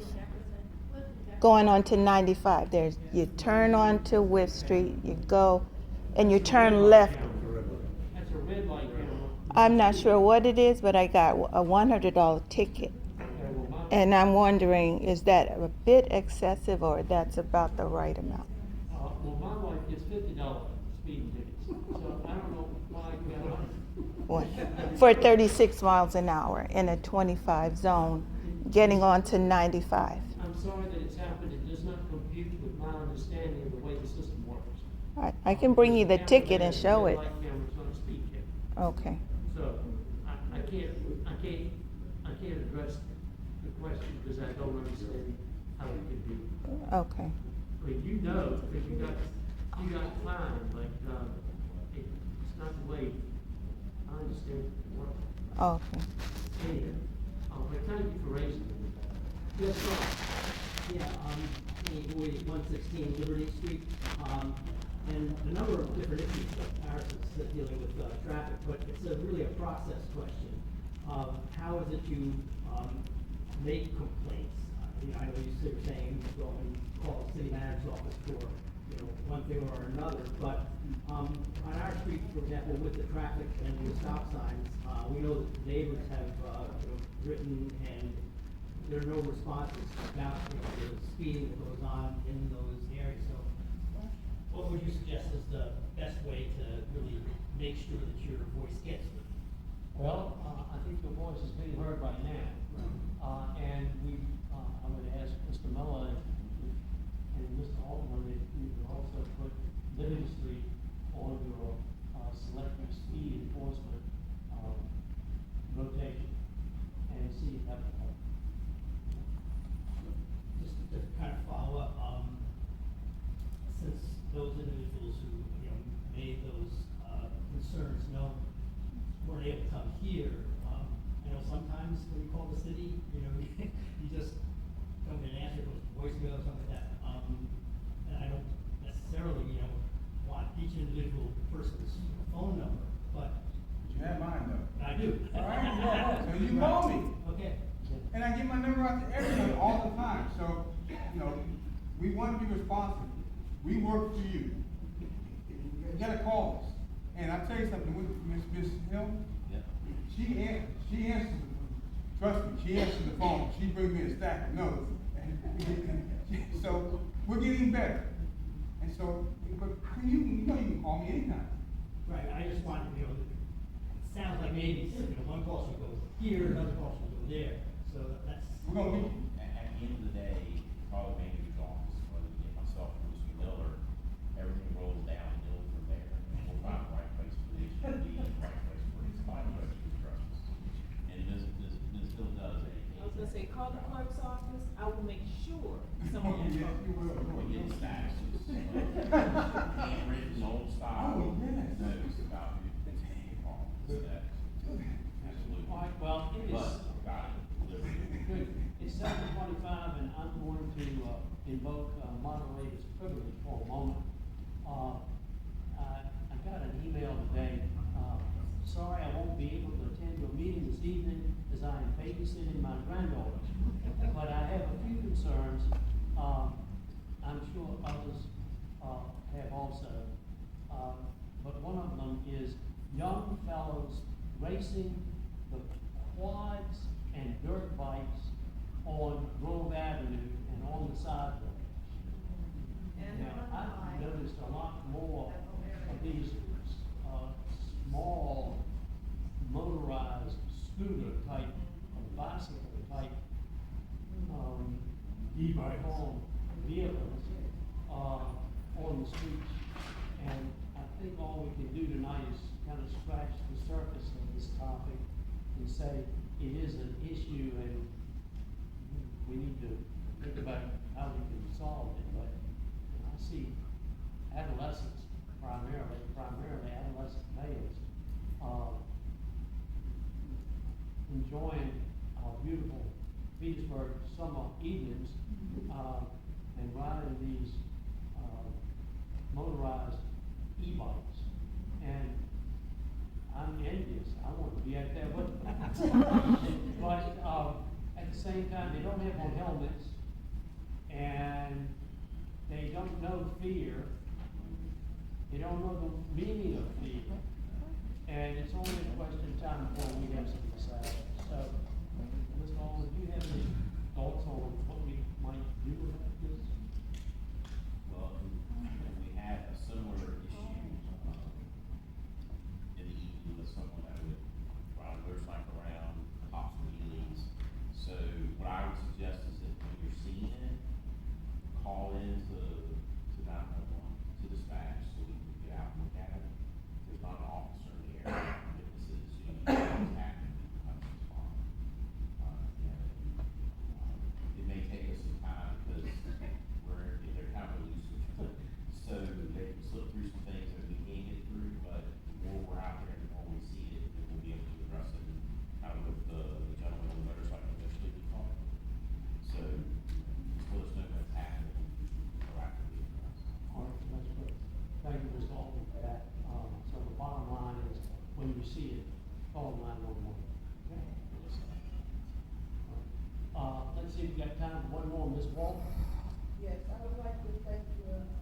[SPEAKER 20] Going onto 95, you turn onto Width Street, you go, and you turn left.
[SPEAKER 1] That's a red light camera.
[SPEAKER 20] I'm not sure what it is, but I got a $100 ticket. And I'm wondering, is that a bit excessive, or that's about the right amount?
[SPEAKER 1] Well, my wife gets $50 speeding tickets, so I don't know why you got
[SPEAKER 20] For 36 miles an hour in a 25 zone, getting on to 95.
[SPEAKER 1] I'm sorry that it's happened. It does not compute with my understanding of the way the system works.
[SPEAKER 20] I can bring you the ticket and show it.
[SPEAKER 1] Light camera, it's not a speed camera.
[SPEAKER 20] Okay.
[SPEAKER 1] So I can't address the question because I don't understand how it could be.
[SPEAKER 20] Okay.
[SPEAKER 1] I mean, you know, because you got fined, but it's not the way I understand it works.
[SPEAKER 20] Okay.
[SPEAKER 1] Anyway, but thank you for raising it. Yes, sir.
[SPEAKER 21] Yeah, Kenny Boyd, 116 Liberty Street, and a number of different issues of ours is dealing with traffic, but it's really a process question. How is it you make complaints? I know you were saying, go and call the city manager's office for, one thing or another, but, on our street, for example, with the traffic and the stop signs, we know that the neighbors have, written and there are no responses about, the speeding that goes on in those areas, so what would you suggest is the best way to really make sure that your voice gets heard?
[SPEAKER 1] Well, I think your voice is being heard right now. And I would ask Mr. Miller and Mr. Altman if you could also put Liberty Street on your, selective speed enforcement, rotation and see if that would help.
[SPEAKER 21] Just to kind of follow up, since those individuals who, made those, concerns known weren't able to come here, I know sometimes when you call the city, you just don't get an answer, it goes to voicemail or something like that. And I don't necessarily, want each individual person's phone number, but.
[SPEAKER 13] You have mine though.
[SPEAKER 21] I do.
[SPEAKER 13] All right, yeah, so you call me.
[SPEAKER 21] Okay.
[SPEAKER 13] And I give my number out to everybody all the time, so, we want to be responsive. We work for you. You gotta call us. And I'll tell you something, with Miss Hill, she answers, trust me, she answers the phone, she brings me a stack of notes. So, we're getting better. And so, but you can call me anytime.
[SPEAKER 21] Right, I just want, it sounds like maybe, one call should go here, another call should go there, so that's.
[SPEAKER 13] We're gonna be.
[SPEAKER 5] At the end of the day, probably manager's office, whether you get myself or Mr. Miller, everything rolls downhill from there. And we'll find the right place for these to be, the right place for these five residents trust. And Ms. Hill does a.
[SPEAKER 16] I was gonna say, call the clerk's office, I will make sure someone
[SPEAKER 13] Yes,
[SPEAKER 16] will.
[SPEAKER 13] you will.
[SPEAKER 5] We get stacks. Handwritten old style.
[SPEAKER 13] Oh, yes.
[SPEAKER 5] Notes about who can take on that. Absolutely.
[SPEAKER 1] All right, well, it is.
[SPEAKER 5] But, got it.
[SPEAKER 1] Good. It's 7:25, and I'm going to invoke moderator's privilege for a moment. I got an email today. Sorry, I won't be able to attend your meeting this evening as I am babysitting my granddaughter. But I have a few concerns. I'm sure others have also. But one of them is young fellows racing the quads and dirt bikes on Grove Avenue and on the sidewalk. Now, I've noticed a lot more of these, small motorized scooter type, bicycle type, e-bike vehicles, on the streets. And I think all we can do tonight is kind of scratch the surface of this topic and say it is an issue and we need to think about how we can solve it. But I see adolescents primarily adolescent males, enjoying our beautiful Petersburg summer evenings, and riding these, motorized e-bikes. And I'm envious, I want to be out there with them. But, at the same time, they don't have on helmets, and they don't know fear. They don't know the meaning of fear. And it's only a question of time before we have something to say. So, Mr. Alden, do you have any thoughts on what we might do about this?
[SPEAKER 5] Well, we had a similar issue, in the evening with someone that would ride a motorcycle around, hops and wheelies. So what I would suggest is that when you're seeing it, call in to 911, to dispatch, so we can get out and look at it. There's not an officer in the area, witnesses, you know, acting, respond. It may take us some time because they're kind of elusive. So they can slip through some things that we can't get through, but the more we're out there, the more we see it, then we'll be able to address it. And kind of with the gentleman on the motorcycle initially we talked. So just let us know what's happening, proactively address.
[SPEAKER 1] All right, that's good. Thank you, Mr. Alden, for that. So the bottom line is, when you see it, call 911. Okay? Let's see if we got time for one more
[SPEAKER 2] Yes, I would like to thank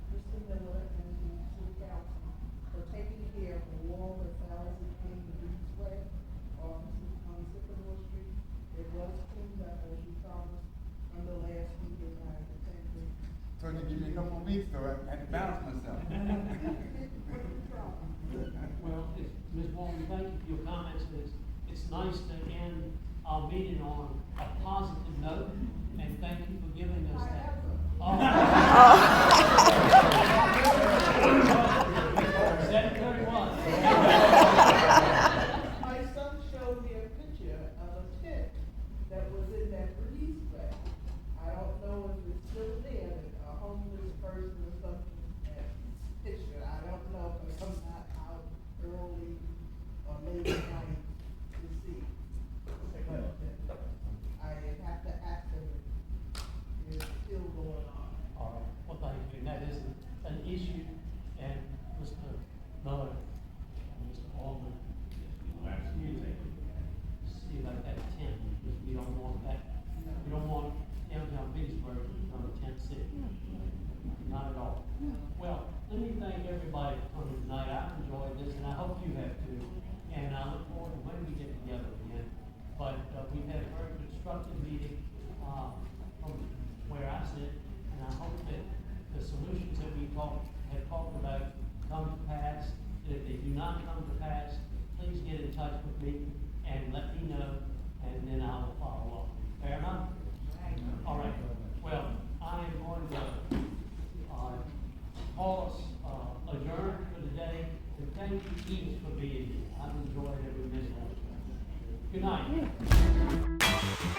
[SPEAKER 2] Mr. Miller and the city council for taking care of the wall that Sally came to East Way on Sycamore Street. It was cleaned up as you promised on the last meeting I attended.
[SPEAKER 13] So you give me a couple of weeks, so I had to balance myself.
[SPEAKER 1] Well, Ms. Walton, thank you for your comments. It's nice to end our meeting on a positive note, and thank you for giving us that. Oh. 7:31.
[SPEAKER 2] My son showed me a picture of a tent that was in that breezeway. I don't know if it's still there, a homeless person or something, that picture. I don't know, because I'm not out early or late at night to see. But I have to ask them if it's still going on.
[SPEAKER 1] All right, well, thank you, and that is an issue, and Mr. Miller, and Mr. Alderman, see about that tent, because we don't want that, we don't want downtown Petersburg to become a tent city. Not at all. Well, let me thank everybody for coming tonight. I've enjoyed this, and I hope you have too. And I look forward to when we get together again. But we've had a very constructive meeting from where I sit, and I hope that the solutions that we have talked about come to pass. And if they do not come to pass, please get in touch with me and let me know, and then I will follow up. Fair enough? All right. Well, I am going to call us adjourned for the day, and thank you each for being here. I've enjoyed every minute of it. Good night.